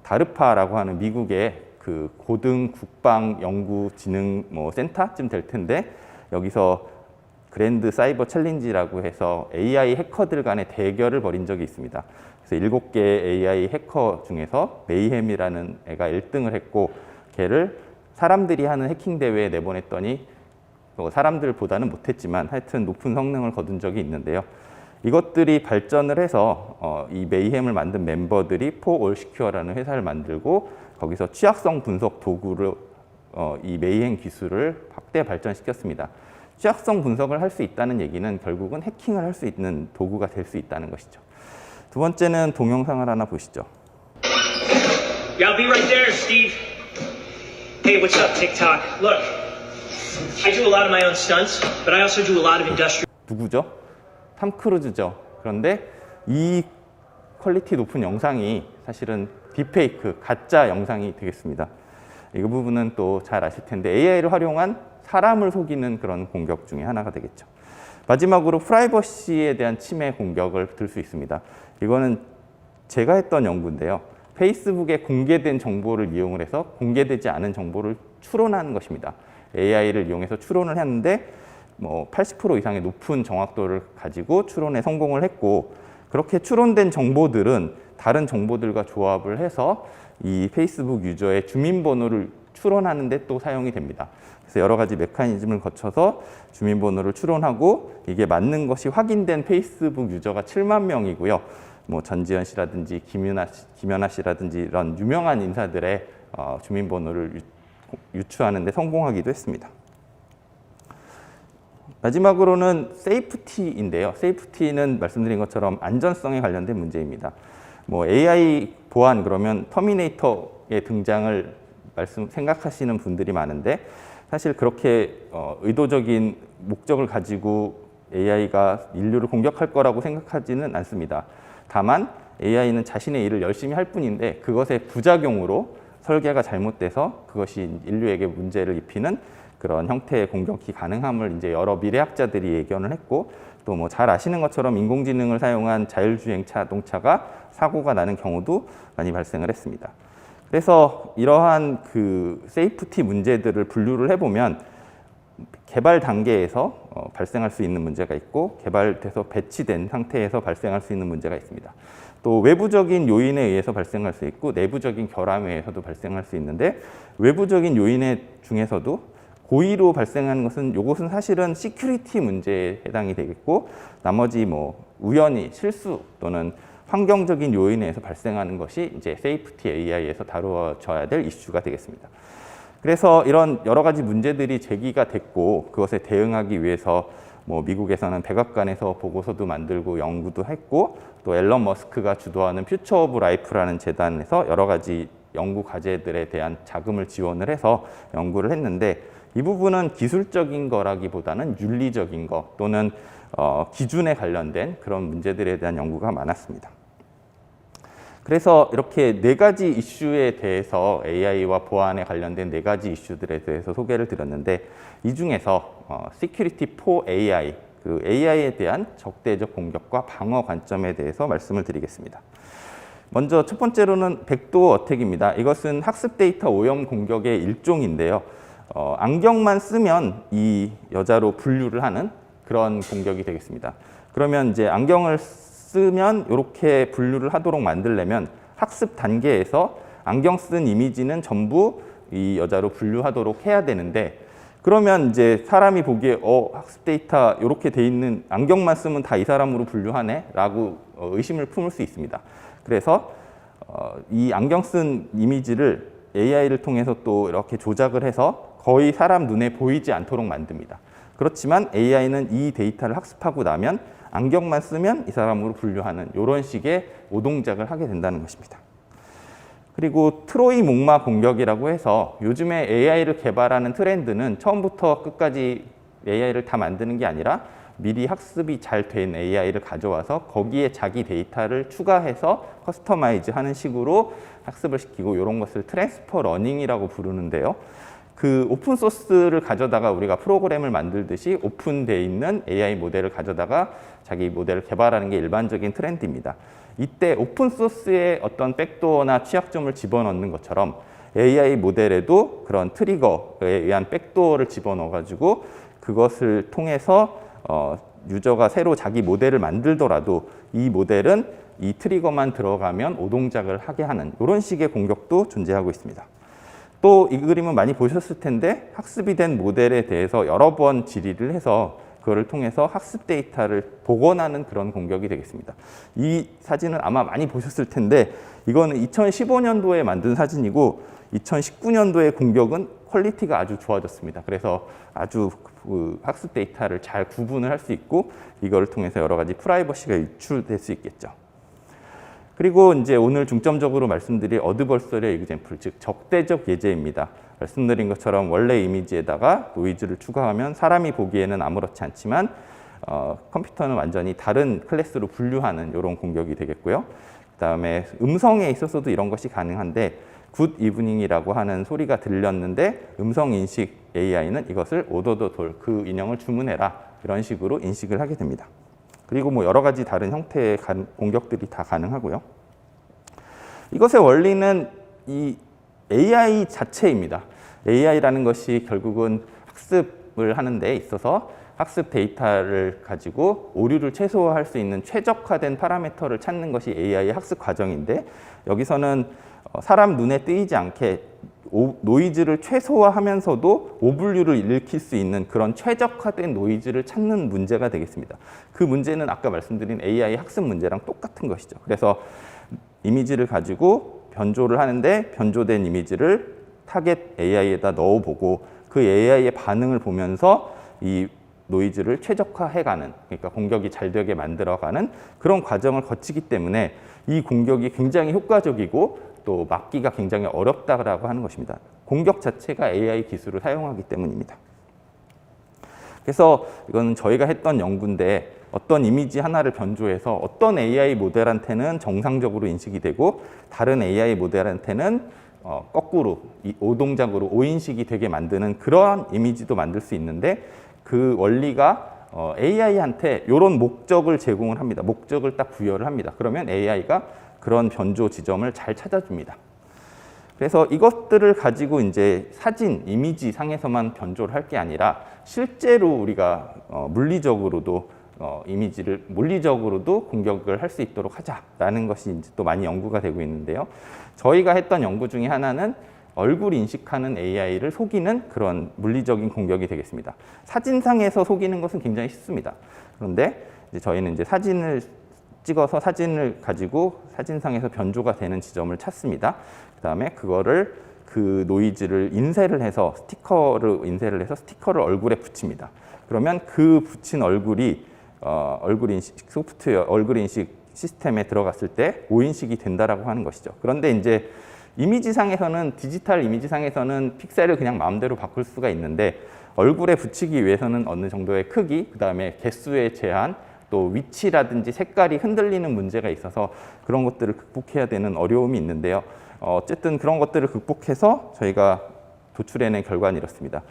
다르파라고 하는 미국의 그 고등 국방 연구 진흥 센터쯤 될 텐데 여기서 그랜드 사이버 챌린지라고 해서 AI 해커들 간의 대결을 벌인 적이 있습니다. 그래서 7개 AI 해커 중에서 메이햄이라는 애가 1등을 했고 걔를 사람들이 하는 해킹 대회에 내보냈더니 사람들보다는 못했지만 하여튼 높은 성능을 거둔 적이 있는데요. 이것들이 발전을 해서 이 메이햄을 만든 멤버들이 포올시큐어라는 회사를 만들고 거기서 취약성 분석 도구를 이 메이햄 기술을 확대 발전시켰습니다. 취약성 분석을 할 수 있다는 얘기는 결국은 해킹을 할 수 있는 도구가 될 수 있다는 것이죠. 두 번째는 동영상을 하나 보시죠. Yeah, I'll be right there, Steve. Hey, what's up, TikTok? Look, I do a lot of my own stunts, but I also do a lot of industrial. 누구죠? 탐 크루즈죠. 그런데 이 퀄리티 높은 영상이 사실은 딥페이크, 가짜 영상이 되겠습니다. 이 부분은 또 잘 아실 텐데 AI를 활용한 사람을 속이는 그런 공격 중에 하나가 되겠죠. 마지막으로 프라이버시에 대한 침해 공격을 들 수 있습니다. 이거는 제가 했던 연구인데요. 페이스북에 공개된 정보를 이용을 해서 공개되지 않은 정보를 추론하는 것입니다. AI를 이용해서 추론을 했는데 80% 이상의 높은 정확도를 가지고 추론에 성공을 했고 그렇게 추론된 정보들은 다른 정보들과 조합을 해서 이 페이스북 유저의 주민번호를 추론하는 데 또 사용이 됩니다. 그래서 여러 가지 메커니즘을 거쳐서 주민번호를 추론하고 이게 맞는 것이 확인된 페이스북 유저가 7만 명이고요. 전지현 씨라든지 김연아 씨라든지 이런 유명한 인사들의 주민번호를 유추하는 데 성공하기도 했습니다. 마지막으로는 세이프티인데요. 세이프티는 말씀드린 것처럼 안전성에 관련된 문제입니다. AI 보안 그러면 터미네이터의 등장을 생각하시는 분들이 많은데 사실 그렇게 의도적인 목적을 가지고 AI가 인류를 공격할 거라고 생각하지는 않습니다. 다만 AI는 자신의 일을 열심히 할 뿐인데 그것의 부작용으로 설계가 잘못돼서 그것이 인류에게 문제를 입히는 그런 형태의 공격이 가능함을 이제 여러 미래학자들이 예견을 했고 또 잘 아시는 것처럼 인공지능을 사용한 자율주행 자동차가 사고가 나는 경우도 많이 발생을 했습니다. 그래서 이러한 그 세이프티 문제들을 분류를 해보면 개발 단계에서 발생할 수 있는 문제가 있고 개발돼서 배치된 상태에서 발생할 수 있는 문제가 있습니다. 또 외부적인 요인에 의해서 발생할 수 있고 내부적인 결함에 의해서도 발생할 수 있는데 외부적인 요인 중에서도 고의로 발생하는 것은 이것은 사실은 시큐리티 문제에 해당이 되겠고 나머지 우연히 실수 또는 환경적인 요인에 의해서 발생하는 것이 이제 세이프티 AI에서 다루어져야 될 이슈가 되겠습니다. 그래서 이런 여러 가지 문제들이 제기가 됐고 그것에 대응하기 위해서 미국에서는 백악관에서 보고서도 만들고 연구도 했고 또 앨런 머스크가 주도하는 퓨처 오브 라이프라는 재단에서 여러 가지 연구 과제들에 대한 자금을 지원을 해서 연구를 했는데 이 부분은 기술적인 거라기보다는 윤리적인 거 또는 기준에 관련된 그런 문제들에 대한 연구가 많았습니다. 그래서 이렇게 4가지 이슈에 대해서 AI와 보안에 관련된 4가지 이슈들에 대해서 소개를 드렸는데 이 중에서 Security for AI, 그 AI에 대한 적대적 공격과 방어 관점에 대해서 말씀을 드리겠습니다. 먼저 첫 번째로는 백도어 어택입니다. 이것은 학습 데이터 오염 공격의 일종인데요. 안경만 쓰면 이 여자로 분류를 하는 그런 공격이 되겠습니다. 그러면 이제 안경을 쓰면 이렇게 분류를 하도록 만들려면 학습 단계에서 안경 쓴 이미지는 전부 이 여자로 분류하도록 해야 되는데 그러면 이제 사람이 보기에 학습 데이터 이렇게 돼 있는 안경만 쓰면 다 이 사람으로 분류하네 라고 의심을 품을 수 있습니다. 그래서 이 안경 쓴 이미지를 AI를 통해서 또 이렇게 조작을 해서 거의 사람 눈에 보이지 않도록 만듭니다. 그렇지만 AI는 이 데이터를 학습하고 나면 안경만 쓰면 이 사람으로 분류하는 이런 식의 오동작을 하게 된다는 것입니다. 그리고 트로이 목마 공격이라고 해서 요즘에 AI를 개발하는 트렌드는 처음부터 끝까지 AI를 다 만드는 게 아니라 미리 학습이 잘 된 AI를 가져와서 거기에 자기 데이터를 추가해서 커스터마이즈 하는 식으로 학습을 시키고 이런 것을 트랜스퍼 러닝이라고 부르는데요. 그 오픈 소스를 가져다가 우리가 프로그램을 만들듯이 오픈되어 있는 AI 모델을 가져다가 자기 모델을 개발하는 게 일반적인 트렌드입니다. 이때 오픈 소스에 어떤 백도어나 취약점을 집어넣는 것처럼 AI 모델에도 그런 트리거에 의한 백도어를 집어넣어 가지고 그것을 통해서 유저가 새로 자기 모델을 만들더라도 이 모델은 이 트리거만 들어가면 오동작을 하게 하는 이런 식의 공격도 존재하고 있습니다. 또 이 그림은 많이 보셨을 텐데 학습이 된 모델에 대해서 여러 번 질의를 해서 그거를 통해서 학습 데이터를 복원하는 그런 공격이 되겠습니다. 이 사진은 아마 많이 보셨을 텐데 이거는 2015년도에 만든 사진이고 2019년도의 공격은 퀄리티가 아주 좋아졌습니다. 그래서 아주 그 학습 데이터를 잘 구분을 할 수 있고 이거를 통해서 여러 가지 프라이버시가 유출될 수 있겠죠. 그리고 이제 오늘 중점적으로 말씀드릴 어드버서리 example, 즉 적대적 예제입니다. 말씀드린 것처럼 원래 이미지에다가 노이즈를 추가하면 사람이 보기에는 아무렇지 않지만 컴퓨터는 완전히 다른 클래스로 분류하는 이런 공격이 되겠고요. 그다음에 음성에 있어서도 이런 것이 가능한데 굿 이브닝이라고 하는 소리가 들렸는데 음성 인식 AI는 이것을 오더더 돌, 그 인형을 주문해라 이런 식으로 인식을 하게 됩니다. 그리고 뭐 여러 가지 다른 형태의 공격들이 다 가능하고요. 이것의 원리는 이 AI 자체입니다. AI라는 것이 결국은 학습을 하는 데 있어서 학습 데이터를 가지고 오류를 최소화할 수 있는 최적화된 파라미터를 찾는 것이 AI의 학습 과정인데 여기서는 사람 눈에 띄지 않게 노이즈를 최소화하면서도 오분류를 일으킬 수 있는 그런 최적화된 노이즈를 찾는 문제가 되겠습니다. 그 문제는 아까 말씀드린 AI 학습 문제랑 똑같은 것이죠. 그래서 이미지를 가지고 변조를 하는데 변조된 이미지를 타겟 AI에다 넣어보고 그 AI의 반응을 보면서 이 노이즈를 최적화해가는, 그러니까 공격이 잘 되게 만들어가는 그런 과정을 거치기 때문에 이 공격이 굉장히 효과적이고 또 막기가 굉장히 어렵다라고 하는 것입니다. 공격 자체가 AI 기술을 사용하기 때문입니다. 그래서 이거는 저희가 했던 연구인데 어떤 이미지 하나를 변조해서 어떤 AI 모델한테는 정상적으로 인식이 되고 다른 AI 모델한테는 거꾸로 오동작으로 오인식이 되게 만드는 그러한 이미지도 만들 수 있는데 그 원리가 AI한테 이런 목적을 제공을 합니다. 목적을 딱 부여를 합니다. 그러면 AI가 그런 변조 지점을 잘 찾아줍니다. 그래서 이것들을 가지고 이제 사진, 이미지 상에서만 변조를 할 게 아니라 실제로 우리가 물리적으로도 이미지를 물리적으로도 공격을 할 수 있도록 하자라는 것이 이제 또 많이 연구가 되고 있는데요. 저희가 했던 연구 중에 하나는 얼굴 인식하는 AI를 속이는 그런 물리적인 공격이 되겠습니다. 사진상에서 속이는 것은 굉장히 쉽습니다. 그런데 이제 저희는 이제 사진을 찍어서 사진을 가지고 사진상에서 변조가 되는 지점을 찾습니다. 그다음에 그거를 그 노이즈를 인쇄를 해서 스티커를 인쇄를 해서 스티커를 얼굴에 붙입니다. 그러면 그 붙인 얼굴이 얼굴 인식 소프트웨어 얼굴 인식 시스템에 들어갔을 때 오인식이 된다라고 하는 것이죠. 그런데 이제 이미지상에서는 디지털 이미지상에서는 픽셀을 그냥 마음대로 바꿀 수가 있는데 얼굴에 붙이기 위해서는 어느 정도의 크기, 그다음에 개수의 제한, 또 위치라든지 색깔이 흔들리는 문제가 있어서 그런 것들을 극복해야 되는 어려움이 있는데요. 어쨌든 그런 것들을 극복해서 저희가 도출해낸 결과는 이렇습니다.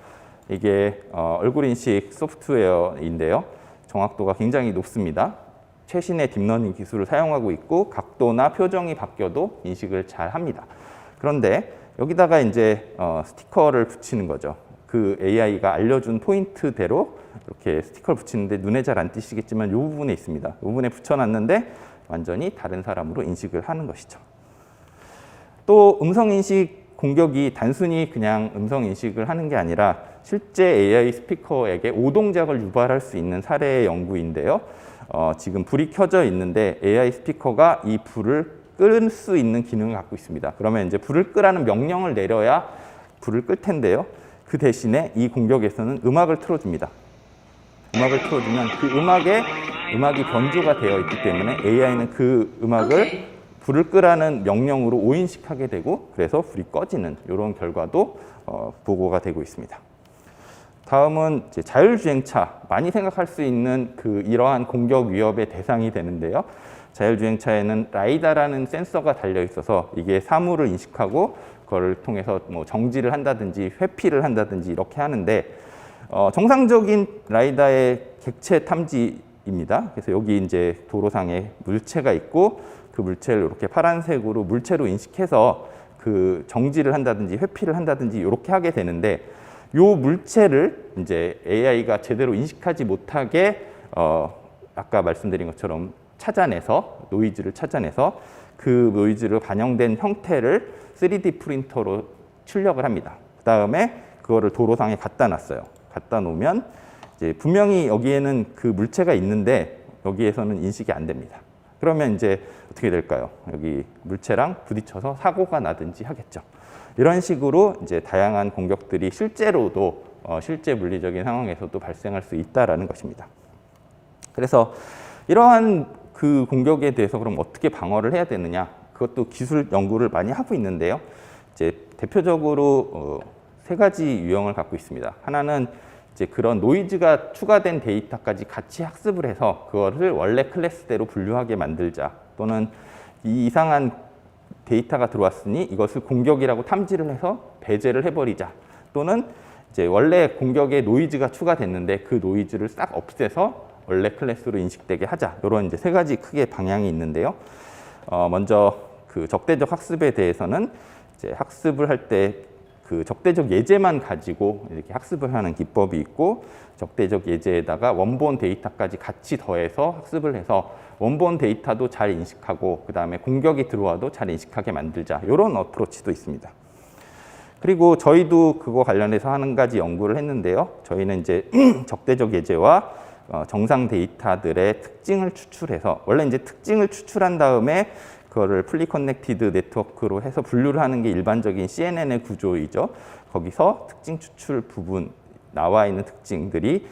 이게 얼굴 인식 소프트웨어인데요. 정확도가 굉장히 높습니다. 최신의 딥러닝 기술을 사용하고 있고 각도나 표정이 바뀌어도 인식을 잘 합니다. 그런데 여기다가 이제 스티커를 붙이는 거죠. 그 AI가 알려준 포인트대로 이렇게 스티커를 붙이는데 눈에 잘 안 띄시겠지만 이 부분에 있습니다. 이 부분에 붙여놨는데 완전히 다른 사람으로 인식을 하는 것이죠. 또 음성인식 공격이 단순히 그냥 음성인식을 하는 게 아니라 실제 AI 스피커에게 오동작을 유발할 수 있는 사례의 연구인데요. 지금 불이 켜져 있는데 AI 스피커가 이 불을 끌 수 있는 기능을 갖고 있습니다. 그러면 이제 불을 끄라는 명령을 내려야 불을 끌 텐데요. 그 대신에 이 공격에서는 음악을 틀어줍니다. 음악을 틀어주면 그 음악이 변조가 되어 있기 때문에 AI는 그 음악을 불을 끄라는 명령으로 오인식하게 되고 그래서 불이 꺼지는 이런 결과도 보고가 되고 있습니다. 다음은 이제 자율주행차, 많이 생각할 수 있는 이러한 공격 위협의 대상이 되는데요. 자율주행차에는 라이다라는 센서가 달려 있어서 이게 사물을 인식하고 그걸 통해서 뭐 정지를 한다든지 회피를 한다든지 이렇게 하는데 정상적인 라이다의 객체 탐지입니다. 그래서 여기 이제 도로상에 물체가 있고 그 물체를 이렇게 파란색으로 물체로 인식해서 그 정지를 한다든지 회피를 한다든지 이렇게 하게 되는데 요 물체를 이제 AI가 제대로 인식하지 못하게 아까 말씀드린 것처럼 찾아내서 노이즈를 찾아내서 그 노이즈로 반영된 형태를 3D 프린터로 출력을 합니다. 그 다음에 그거를 도로상에 갖다 놨어요. 갖다 놓으면 이제 분명히 여기에는 그 물체가 있는데 여기에서는 인식이 안 됩니다. 그러면 이제 어떻게 될까요? 여기 물체랑 부딪혀서 사고가 나든지 하겠죠. 이런 식으로 이제 다양한 공격들이 실제로도 실제 물리적인 상황에서도 발생할 수 있다라는 것입니다. 그래서 이러한 그 공격에 대해서 그럼 어떻게 방어를 해야 되느냐? 그것도 기술 연구를 많이 하고 있는데요. 이제 대표적으로 세 가지 유형을 갖고 있습니다. 하나는 이제 그런 노이즈가 추가된 데이터까지 같이 학습을 해서 그거를 원래 클래스대로 분류하게 만들자. 또는 이 이상한 데이터가 들어왔으니 이것을 공격이라고 탐지를 해서 배제를 해버리자. 또는 이제 원래 공격에 노이즈가 추가됐는데 그 노이즈를 싹 없애서 원래 클래스로 인식되게 하자. 이런 이제 세 가지 크게 방향이 있는데요. 먼저 그 적대적 학습에 대해서는 이제 학습을 할 때 그 적대적 예제만 가지고 이렇게 학습을 하는 기법이 있고 적대적 예제에다가 원본 데이터까지 같이 더해서 학습을 해서 원본 데이터도 잘 인식하고 그 다음에 공격이 들어와도 잘 인식하게 만들자. 이런 어프로치도 있습니다. 그리고 저희도 그거 관련해서 한 가지 연구를 했는데요. 저희는 이제 적대적 예제와 정상 데이터들의 특징을 추출해서 원래 이제 특징을 추출한 다음에 그거를 풀리 커넥티드 네트워크로 해서 분류를 하는 게 일반적인 CNN의 구조이죠. 거기서 특징 추출 부분 나와 있는 특징들이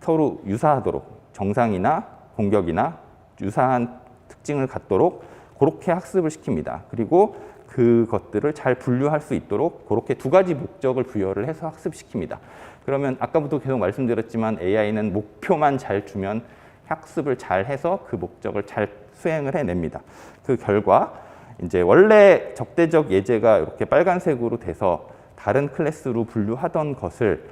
서로 유사하도록 정상이나 공격이나 유사한 특징을 갖도록 그렇게 학습을 시킵니다. 그리고 그것들을 잘 분류할 수 있도록 그렇게 두 가지 목적을 부여를 해서 학습시킵니다. 그러면 아까부터 계속 말씀드렸지만 AI는 목표만 잘 주면 학습을 잘 해서 그 목적을 잘 수행을 해냅니다. 그 결과 이제 원래 적대적 예제가 이렇게 빨간색으로 돼서 다른 클래스로 분류하던 것을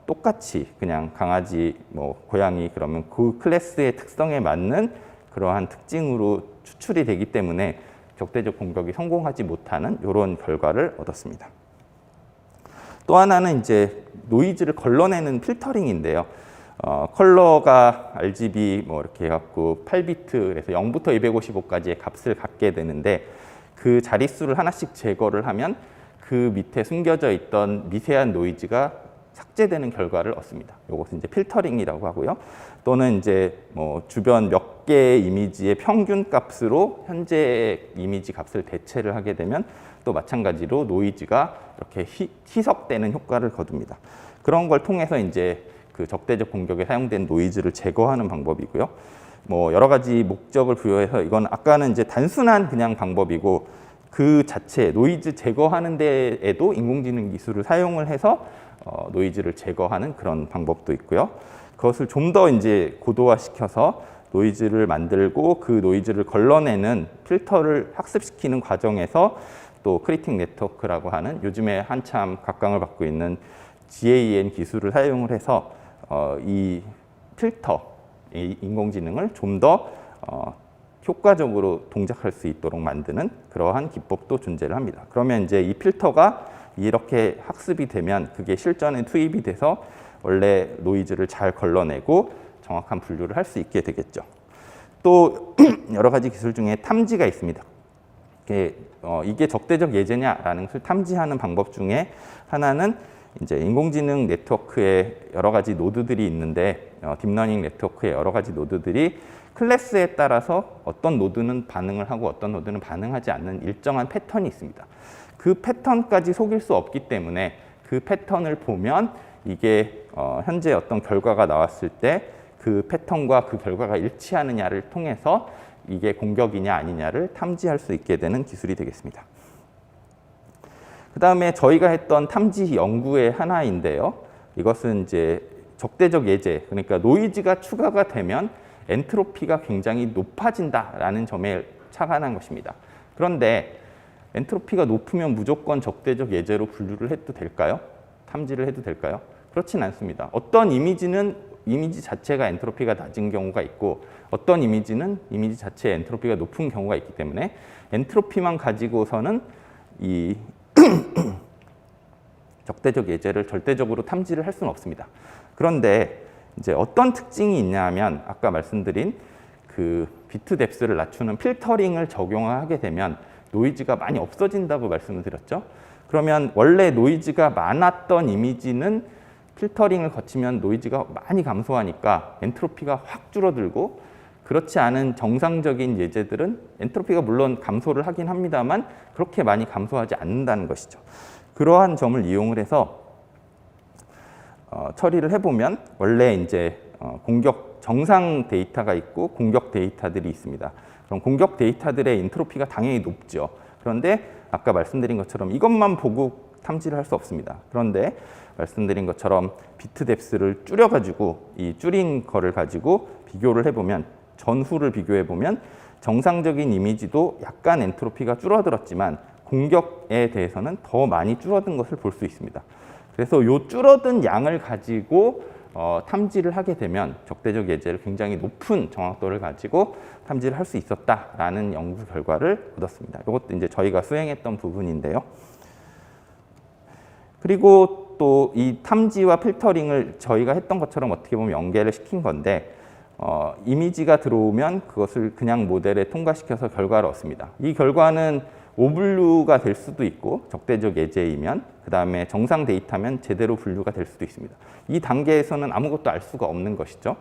똑같이 그냥 강아지, 뭐 고양이 그러면 그 클래스의 특성에 맞는 그러한 특징으로 추출이 되기 때문에 적대적 공격이 성공하지 못하는 이런 결과를 얻었습니다. 또 하나는 이제 노이즈를 걸러내는 필터링인데요. 컬러가 RGB 뭐 이렇게 해갖고 8비트 그래서 0부터 255까지의 값을 갖게 되는데 그 자릿수를 하나씩 제거를 하면 그 밑에 숨겨져 있던 미세한 노이즈가 삭제되는 결과를 얻습니다. 이것은 이제 필터링이라고 하고요. 또는 이제 뭐 주변 몇 개의 이미지의 평균 값으로 현재 이미지 값을 대체를 하게 되면 또 마찬가지로 노이즈가 이렇게 희석되는 효과를 거둡니다. 그런 걸 통해서 이제 그 적대적 공격에 사용된 노이즈를 제거하는 방법이고요. 뭐 여러 가지 목적을 부여해서 이건 아까는 이제 단순한 그냥 방법이고 그 자체 노이즈 제거하는 데에도 인공지능 기술을 사용을 해서 노이즈를 제거하는 그런 방법도 있고요. 그것을 좀 더 이제 고도화시켜서 노이즈를 만들고 그 노이즈를 걸러내는 필터를 학습시키는 과정에서 또 크리틱 네트워크라고 하는 요즘에 한참 각광을 받고 있는 GAN 기술을 사용을 해서 이 필터, 이 인공지능을 좀 더 효과적으로 동작할 수 있도록 만드는 그러한 기법도 존재를 합니다. 그러면 이제 이 필터가 이렇게 학습이 되면 그게 실전에 투입이 돼서 원래 노이즈를 잘 걸러내고 정확한 분류를 할 수 있게 되겠죠. 또 여러 가지 기술 중에 탐지가 있습니다. 이게 적대적 예제냐라는 것을 탐지하는 방법 중에 하나는 이제 인공지능 네트워크에 여러 가지 노드들이 있는데 딥러닝 네트워크에 여러 가지 노드들이 클래스에 따라서 어떤 노드는 반응을 하고 어떤 노드는 반응하지 않는 일정한 패턴이 있습니다. 그 패턴까지 속일 수 없기 때문에 그 패턴을 보면 이게 현재 어떤 결과가 나왔을 때 그 패턴과 그 결과가 일치하느냐를 통해서 이게 공격이냐 아니냐를 탐지할 수 있게 되는 기술이 되겠습니다. 그 다음에 저희가 했던 탐지 연구의 하나인데요. 이것은 이제 적대적 예제, 그러니까 노이즈가 추가가 되면 엔트로피가 굉장히 높아진다라는 점에 착안한 것입니다. 그런데 엔트로피가 높으면 무조건 적대적 예제로 분류를 해도 될까요? 탐지를 해도 될까요? 그렇진 않습니다. 어떤 이미지는 이미지 자체가 엔트로피가 낮은 경우가 있고 어떤 이미지는 이미지 자체의 엔트로피가 높은 경우가 있기 때문에 엔트로피만 가지고서는 이 적대적 예제를 절대적으로 탐지를 할 수는 없습니다. 그런데 이제 어떤 특징이 있냐면 아까 말씀드린 그 비트 뎁스를 낮추는 필터링을 적용하게 되면 노이즈가 많이 없어진다고 말씀을 드렸죠. 그러면 원래 노이즈가 많았던 이미지는 필터링을 거치면 노이즈가 많이 감소하니까 엔트로피가 확 줄어들고 그렇지 않은 정상적인 예제들은 엔트로피가 물론 감소를 하긴 합니다만 그렇게 많이 감소하지 않는다는 것이죠. 그러한 점을 이용을 해서 처리를 해보면 원래 이제 공격 정상 데이터가 있고 공격 데이터들이 있습니다. 그럼 공격 데이터들의 엔트로피가 당연히 높죠. 그런데 아까 말씀드린 것처럼 이것만 보고 탐지를 할 수 없습니다. 그런데 말씀드린 것처럼 비트 뎁스를 줄여가지고 이 줄인 거를 가지고 비교를 해보면 전후를 비교해보면 정상적인 이미지도 약간 엔트로피가 줄어들었지만 공격에 대해서는 더 많이 줄어든 것을 볼 수 있습니다. 그래서 이 줄어든 양을 가지고 탐지를 하게 되면 적대적 예제를 굉장히 높은 정확도를 가지고 탐지를 할 수 있었다라는 연구 결과를 얻었습니다. 이것도 이제 저희가 수행했던 부분인데요. 그리고 또 이 탐지와 필터링을 저희가 했던 것처럼 어떻게 보면 연계를 시킨 건데 이미지가 들어오면 그것을 그냥 모델에 통과시켜서 결과를 얻습니다. 이 결과는 오분류가 될 수도 있고 적대적 예제이면 그 다음에 정상 데이터면 제대로 분류가 될 수도 있습니다. 이 단계에서는 아무것도 알 수가 없는 것이죠.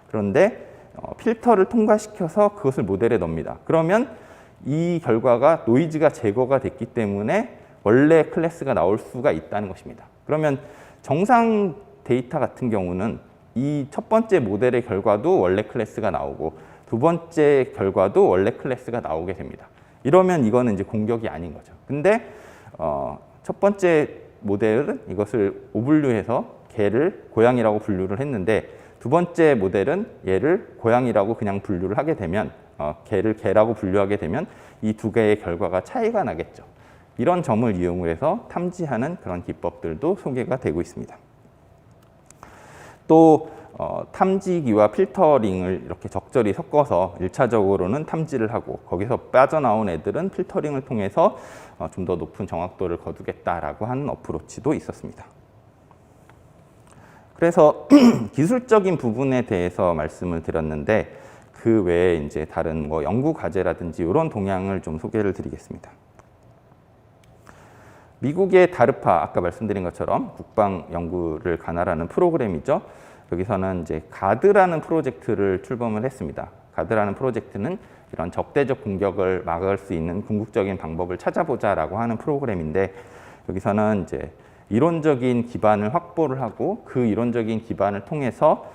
그런데 필터를 통과시켜서 그것을 모델에 넣습니다. 그러면 이 결과가 노이즈가 제거가 됐기 때문에 원래 클래스가 나올 수가 있다는 것입니다. 그러면 정상 데이터 같은 경우는 이 첫 번째 모델의 결과도 원래 클래스가 나오고 두 번째 결과도 원래 클래스가 나오게 됩니다. 이러면 이거는 이제 공격이 아닌 거죠. 근데 첫 번째 모델은 이것을 오분류해서 개를 고양이라고 분류를 했는데 두 번째 모델은 얘를 고양이라고 그냥 분류를 하게 되면 개를 개라고 분류하게 되면 이 두 개의 결과가 차이가 나겠죠. 이런 점을 이용을 해서 탐지하는 그런 기법들도 소개가 되고 있습니다. 또 탐지기와 필터링을 이렇게 적절히 섞어서 1차적으로는 탐지를 하고 거기서 빠져나온 애들은 필터링을 통해서 좀 더 높은 정확도를 거두겠다라고 하는 어프로치도 있었습니다. 그래서 기술적인 부분에 대해서 말씀을 드렸는데 그 외에 이제 다른 뭐 연구 과제라든지 이런 동향을 좀 소개를 드리겠습니다. 미국의 다르파, 아까 말씀드린 것처럼 국방 연구를 관할하는 프로그램이죠. 여기서는 이제 가드라는 프로젝트를 출범을 했습니다. 가드라는 프로젝트는 이런 적대적 공격을 막을 수 있는 궁극적인 방법을 찾아보자라고 하는 프로그램인데 여기서는 이제 이론적인 기반을 확보를 하고 그 이론적인 기반을 통해서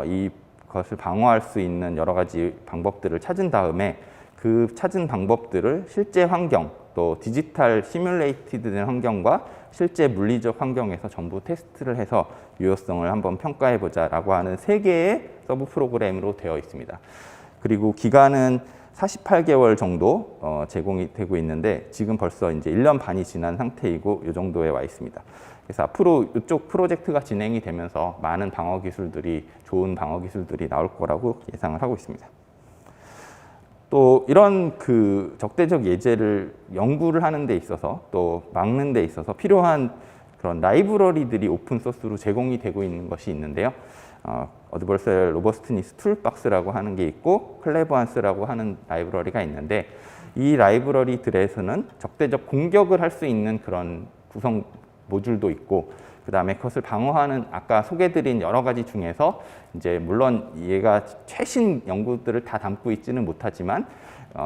이것을 방어할 수 있는 여러 가지 방법들을 찾은 다음에 그 찾은 방법들을 실제 환경 또 디지털 시뮬레이티드 된 환경과 실제 물리적 환경에서 전부 테스트를 해서 유효성을 한번 평가해 보자라고 하는 3개의 서브 프로그램으로 되어 있습니다. 그리고 기간은 48개월 정도 제공이 되고 있는데 지금 벌써 이제 1년 반이 지난 상태이고 이 정도에 와 있습니다. 그래서 앞으로 이쪽 프로젝트가 진행이 되면서 많은 방어 기술들이 좋은 방어 기술들이 나올 거라고 예상을 하고 있습니다. 또 이런 그 적대적 예제를 연구를 하는 데 있어서 또 막는 데 있어서 필요한 그런 라이브러리들이 오픈 소스로 제공이 되고 있는 것이 있는데요. 어드버서리얼 로버스트니스 툴박스라고 하는 게 있고 클레버한스라고 하는 라이브러리가 있는데 이 라이브러리들에서는 적대적 공격을 할 수 있는 그런 구성 모듈도 있고 그 다음에 그것을 방어하는 아까 소개드린 여러 가지 중에서 이제 물론 얘가 최신 연구들을 다 담고 있지는 못하지만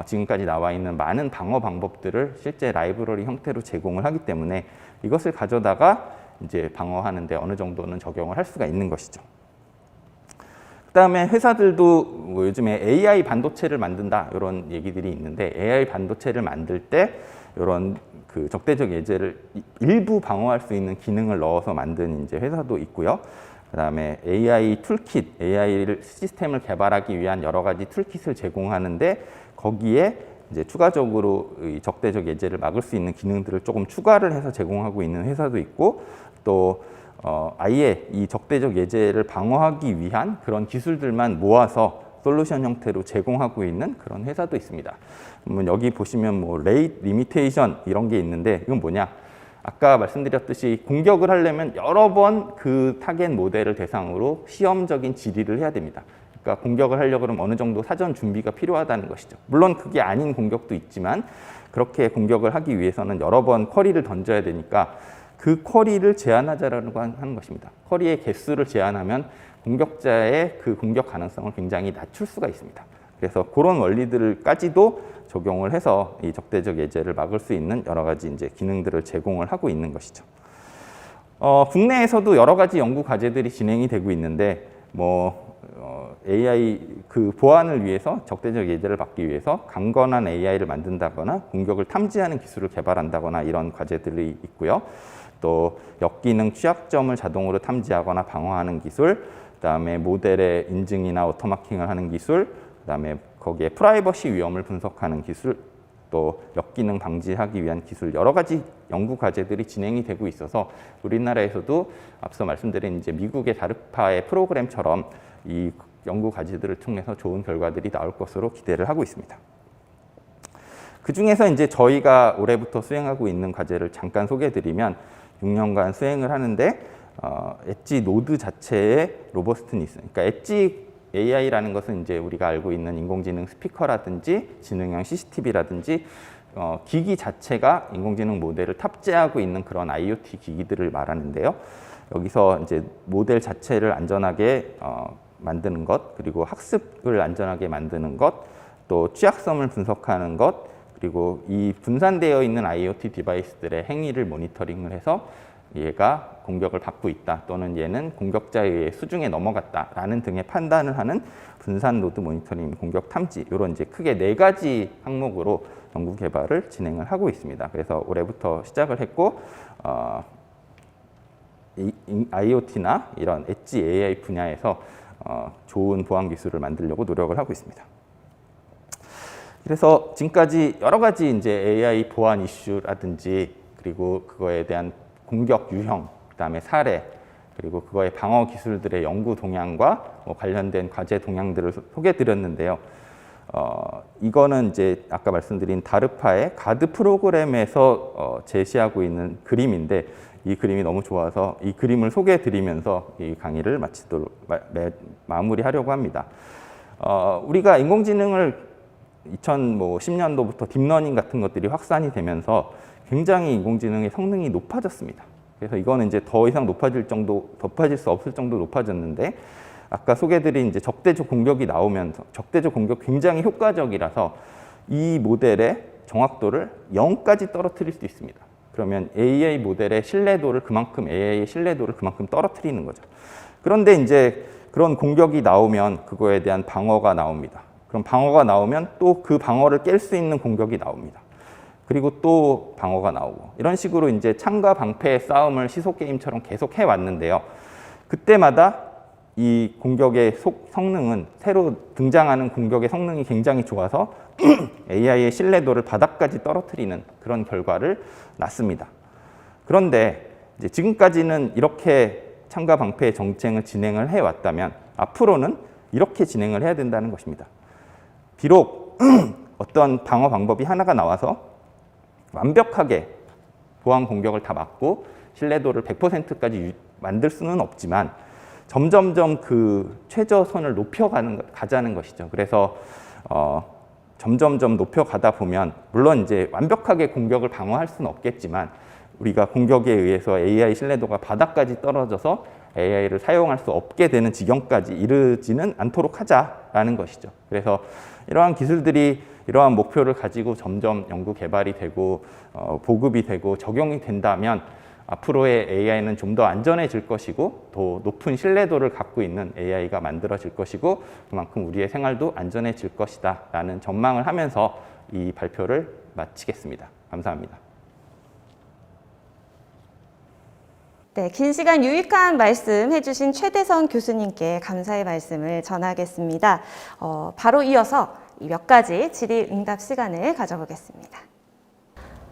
지금까지 나와 있는 많은 방어 방법들을 실제 라이브러리 형태로 제공을 하기 때문에 이것을 가져다가 이제 방어하는데 어느 정도는 적용을 할 수가 있는 것이죠. 그 그다음에 회사들도 뭐 요즘에 AI 반도체를 만든다 이런 얘기들이 있는데 AI 반도체를 만들 때 이런 그 적대적 예제를 일부 방어할 수 있는 기능을 넣어서 만든 이제 회사도 있고요. 그다음에 AI 툴킷, AI 시스템을 개발하기 위한 여러 가지 툴킷을 제공하는데 거기에 이제 추가적으로 이 적대적 예제를 막을 수 있는 기능들을 조금 추가를 해서 제공하고 있는 회사도 있고 또 아예 이 적대적 예제를 방어하기 위한 그런 기술들만 모아서 솔루션 형태로 제공하고 있는 그런 회사도 있습니다. 여기 보시면 뭐 레이트 리미테이션 이런 게 있는데 이건 뭐냐? 아까 말씀드렸듯이 공격을 하려면 여러 번 그 타겟 모델을 대상으로 시험적인 질의를 해야 됩니다. 그러니까 공격을 하려고 그러면 어느 정도 사전 준비가 필요하다는 것이죠. 물론 그게 아닌 공격도 있지만 그렇게 공격을 하기 위해서는 여러 번 쿼리를 던져야 되니까 그 쿼리를 제한하자라고 하는 것입니다. 쿼리의 개수를 제한하면 공격자의 그 공격 가능성을 굉장히 낮출 수가 있습니다. 그래서 그런 원리들까지도 적용을 해서 이 적대적 예제를 막을 수 있는 여러 가지 이제 기능들을 제공을 하고 있는 것이죠. 국내에서도 여러 가지 연구 과제들이 진행이 되고 있는데 AI 그 보안을 위해서 적대적 예제를 막기 위해서 강건한 AI를 만든다거나 공격을 탐지하는 기술을 개발한다거나 이런 과제들이 있고요. 또 역기능 취약점을 자동으로 탐지하거나 방어하는 기술, 그다음에 모델의 인증이나 오토마킹을 하는 기술, 그다음에 거기에 프라이버시 위험을 분석하는 기술, 또 역기능 방지하기 위한 기술 여러 가지 연구 과제들이 진행이 되고 있어서 우리나라에서도 앞서 말씀드린 이제 미국의 다르파의 프로그램처럼 이 연구 과제들을 통해서 좋은 결과들이 나올 것으로 기대를 하고 있습니다. 그 중에서 이제 저희가 올해부터 수행하고 있는 과제를 잠깐 소개해드리면 6년간 수행을 하는데 엣지 노드 자체의 로버스트니스, 그러니까 엣지 AI라는 것은 이제 우리가 알고 있는 인공지능 스피커라든지 지능형 CCTV라든지 기기 자체가 인공지능 모델을 탑재하고 있는 그런 IoT 기기들을 말하는데요. 여기서 이제 모델 자체를 안전하게 만드는 것, 그리고 학습을 안전하게 만드는 것, 또 취약점을 분석하는 것, 그리고 이 분산되어 있는 IoT 디바이스들의 행위를 모니터링을 해서 얘가 공격을 받고 있다 또는 얘는 공격자에 의해 수중에 넘어갔다라는 등의 판단을 하는 분산 노드 모니터링, 공격 탐지 이런 이제 크게 4가지 항목으로 연구 개발을 진행을 하고 있습니다. 그래서 올해부터 시작을 했고 IoT나 이런 엣지 AI 분야에서 좋은 보안 기술을 만들려고 노력을 하고 있습니다. 그래서 지금까지 여러 가지 이제 AI 보안 이슈라든지 그리고 그거에 대한 공격 유형, 그다음에 사례, 그리고 그거의 방어 기술들의 연구 동향과 관련된 과제 동향들을 소개해드렸는데요. 이거는 이제 아까 말씀드린 다르파의 가드 프로그램에서 제시하고 있는 그림인데 이 그림이 너무 좋아서 이 그림을 소개해드리면서 이 강의를 마무리하려고 합니다. 우리가 인공지능을 2010년도부터 딥러닝 같은 것들이 확산이 되면서 굉장히 인공지능의 성능이 높아졌습니다. 그래서 이거는 이제 더 이상 높아질 수 없을 정도 높아졌는데 아까 소개드린 이제 적대적 공격이 나오면서 적대적 공격 굉장히 효과적이라서 이 모델의 정확도를 0까지 떨어뜨릴 수 있습니다. 그러면 AI 모델의 신뢰도를 AI의 신뢰도를 그만큼 떨어뜨리는 거죠. 그런데 이제 그런 공격이 나오면 그거에 대한 방어가 나옵니다. 그럼 방어가 나오면 또 그 방어를 깰 수 있는 공격이 나옵니다. 그리고 또 방어가 나오고 이런 식으로 이제 창과 방패의 싸움을 시속 게임처럼 계속 해왔는데요. 그때마다 이 공격의 성능은 새로 등장하는 공격의 성능이 굉장히 좋아서 AI의 신뢰도를 바닥까지 떨어뜨리는 그런 결과를 낳습니다. 그런데 이제 지금까지는 이렇게 창과 방패의 정쟁을 진행을 해왔다면 앞으로는 이렇게 진행을 해야 된다는 것입니다. 비록 어떤 방어 방법이 하나가 나와서 완벽하게 보안 공격을 다 막고 신뢰도를 100%까지 만들 수는 없지만 점점점 그 최저선을 높여가자는 것이죠. 그래서 점점점 높여가다 보면 물론 이제 완벽하게 공격을 방어할 수는 없겠지만 우리가 공격에 의해서 AI 신뢰도가 바닥까지 떨어져서 AI를 사용할 수 없게 되는 지경까지 이르지는 않도록 하자라는 것이죠. 그래서 이러한 기술들이 이러한 목표를 가지고 점점 연구 개발이 되고 보급이 되고 적용이 된다면 앞으로의 AI는 좀 더 안전해질 것이고 더 높은 신뢰도를 갖고 있는 AI가 만들어질 것이고 그만큼 우리의 생활도 안전해질 것이다 라는 전망을 하면서 이 발표를 마치겠습니다. 감사합니다. 네, 긴 시간 유익한 말씀 해주신 최대선 교수님께 감사의 말씀을 전하겠습니다. 바로 이어서 몇 가지 질의응답 시간을 가져보겠습니다.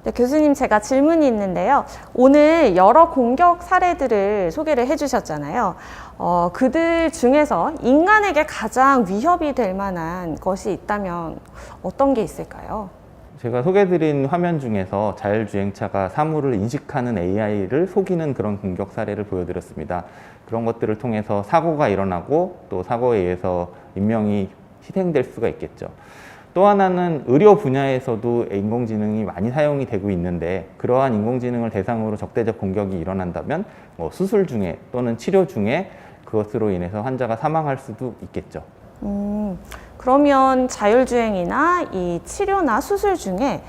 네, 교수님 제가 질문이 있는데요. 오늘 여러 공격 사례들을 소개를 해주셨잖아요. 그들 중에서 인간에게 가장 위협이 될 만한 것이 있다면 어떤 게 있을까요? 제가 소개해드린 화면 중에서 자율주행차가 사물을 인식하는 AI를 속이는 그런 공격 사례를 보여드렸습니다. 그런 것들을 통해서 사고가 일어나고 또 사고에 의해서 인명이 희생될 수가 있겠죠. 또 하나는 의료 분야에서도 인공지능이 많이 사용이 되고 있는데 그러한 인공지능을 대상으로 적대적 공격이 일어난다면 수술 중에 또는 치료 중에 그것으로 인해서 환자가 사망할 수도 있겠죠. 그러면 자율주행이나 이 치료나 수술 중에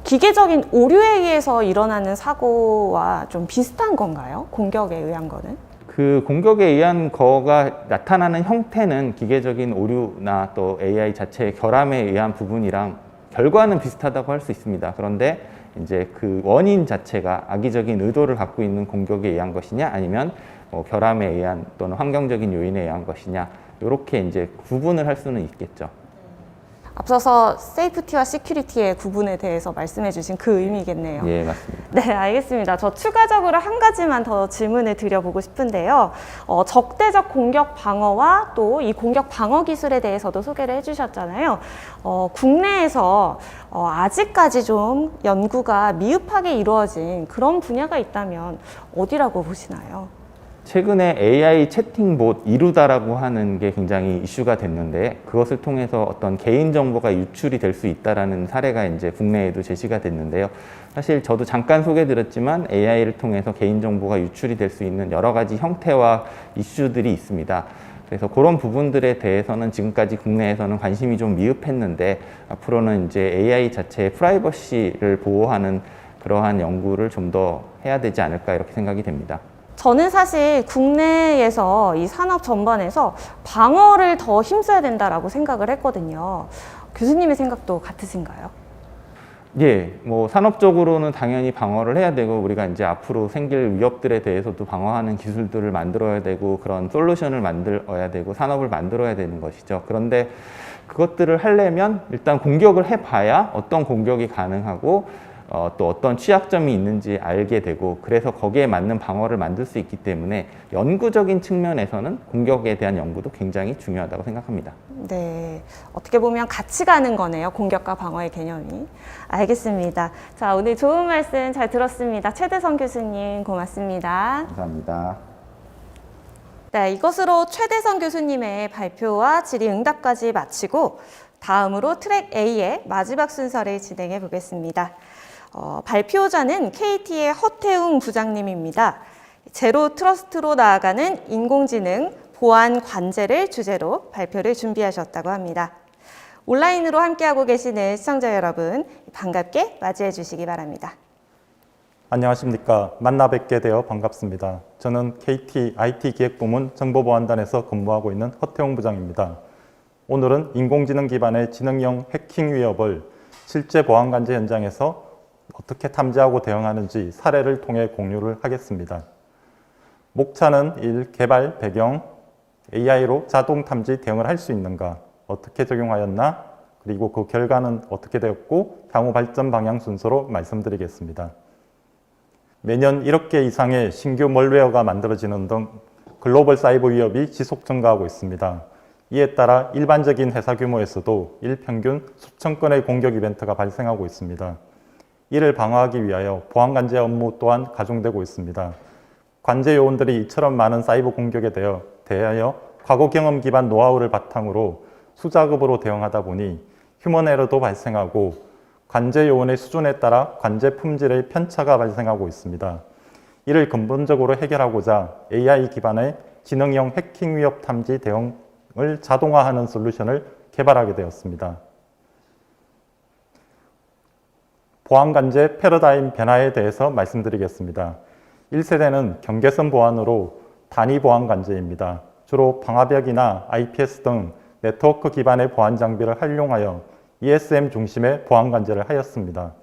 기계적인 오류에 의해서 일어나는 사고와 좀 비슷한 건가요? 공격에 의한 거는? 그 공격에 의한 거가 나타나는 형태는 기계적인 오류나 또 AI 자체의 결함에 의한 부분이랑 결과는 비슷하다고 할 수 있습니다. 그런데 이제 그 원인 자체가 악의적인 의도를 갖고 있는 공격에 의한 것이냐 아니면 결함에 의한 또는 환경적인 요인에 의한 것이냐 이렇게 이제 구분을 할 수는 있겠죠. 앞서서 세이프티와 시큐리티의 구분에 대해서 말씀해 주신 그 의미겠네요. 예, 맞습니다. 네, 알겠습니다. 저 추가적으로 한 가지만 더 질문을 드려보고 싶은데요. 적대적 공격 방어와 또 이 공격 방어 기술에 대해서도 소개를 해주셨잖아요. 국내에서 아직까지 좀 연구가 미흡하게 이루어진 그런 분야가 있다면 어디라고 보시나요? 최근에 AI 채팅봇 이루다라고 하는 게 굉장히 이슈가 됐는데 그것을 통해서 어떤 개인정보가 유출이 될 수 있다라는 사례가 이제 국내에도 제시가 됐는데요. 사실 저도 잠깐 소개드렸지만 AI를 통해서 개인정보가 유출이 될 수 있는 여러 가지 형태와 이슈들이 있습니다. 그래서 그런 부분들에 대해서는 지금까지 국내에서는 관심이 좀 미흡했는데 앞으로는 이제 AI 자체의 프라이버시를 보호하는 그러한 연구를 좀 더 해야 되지 않을까 이렇게 생각이 됩니다. 저는 사실 국내에서 이 산업 전반에서 방어를 더 힘써야 된다라고 생각을 했거든요. 교수님의 생각도 같으신가요? 예, 산업적으로는 당연히 방어를 해야 되고 우리가 이제 앞으로 생길 위협들에 대해서도 방어하는 기술들을 만들어야 되고 그런 솔루션을 만들어야 되고 산업을 만들어야 되는 것이죠. 그런데 그것들을 하려면 일단 공격을 해봐야 어떤 공격이 가능하고 또 어떤 취약점이 있는지 알게 되고 그래서 거기에 맞는 방어를 만들 수 있기 때문에 연구적인 측면에서는 공격에 대한 연구도 굉장히 중요하다고 생각합니다. 네, 어떻게 보면 같이 가는 거네요. 공격과 방어의 개념이. 알겠습니다. 자, 오늘 좋은 말씀 잘 들었습니다. 최대선 교수님 고맙습니다. 감사합니다. 네, 이것으로 최대선 교수님의 발표와 질의응답까지 마치고 다음으로 트랙 A의 마지막 순서를 진행해 보겠습니다. 발표자는 KT의 허태웅 부장님입니다. 제로 트러스트로 나아가는 인공지능 보안 관제를 주제로 발표를 준비하셨다고 합니다. 온라인으로 함께하고 계시는 시청자 여러분 반갑게 맞이해 주시기 바랍니다. 안녕하십니까. 만나 뵙게 되어 반갑습니다. 저는 KT IT기획부문 정보보안단에서 근무하고 있는 허태웅 부장입니다. 오늘은 인공지능 기반의 지능형 해킹 위협을 실제 보안 관제 현장에서 어떻게 탐지하고 대응하는지 사례를 통해 공유를 하겠습니다. 목차는 1. 개발 배경, AI로 자동 탐지 대응을 할 수 있는가, 어떻게 적용하였나, 그리고 그 결과는 어떻게 되었고 향후 발전 방향 순서로 말씀드리겠습니다. 매년 1억 개 이상의 신규 멀웨어가 만들어지는 등 글로벌 사이버 위협이 지속 증가하고 있습니다. 이에 따라 일반적인 회사 규모에서도 일평균 수천 건의 공격 이벤트가 발생하고 있습니다. 이를 방어하기 위하여 보안 관제 업무 또한 가중되고 있습니다. 관제 요원들이 이처럼 많은 사이버 공격에 대하여 과거 경험 기반 노하우를 바탕으로 수작업으로 대응하다 보니 휴먼 에러도 발생하고 관제 요원의 수준에 따라 관제 품질의 편차가 발생하고 있습니다. 이를 근본적으로 해결하고자 AI 기반의 지능형 해킹 위협 탐지 대응을 자동화하는 솔루션을 개발하게 되었습니다. 보안 관제 패러다임 변화에 대해서 말씀드리겠습니다. 1세대는 경계선 보안으로 단위 보안 관제입니다. 주로 방화벽이나 IPS 등 네트워크 기반의 보안 장비를 활용하여 ESM 중심의 보안 관제를 하였습니다.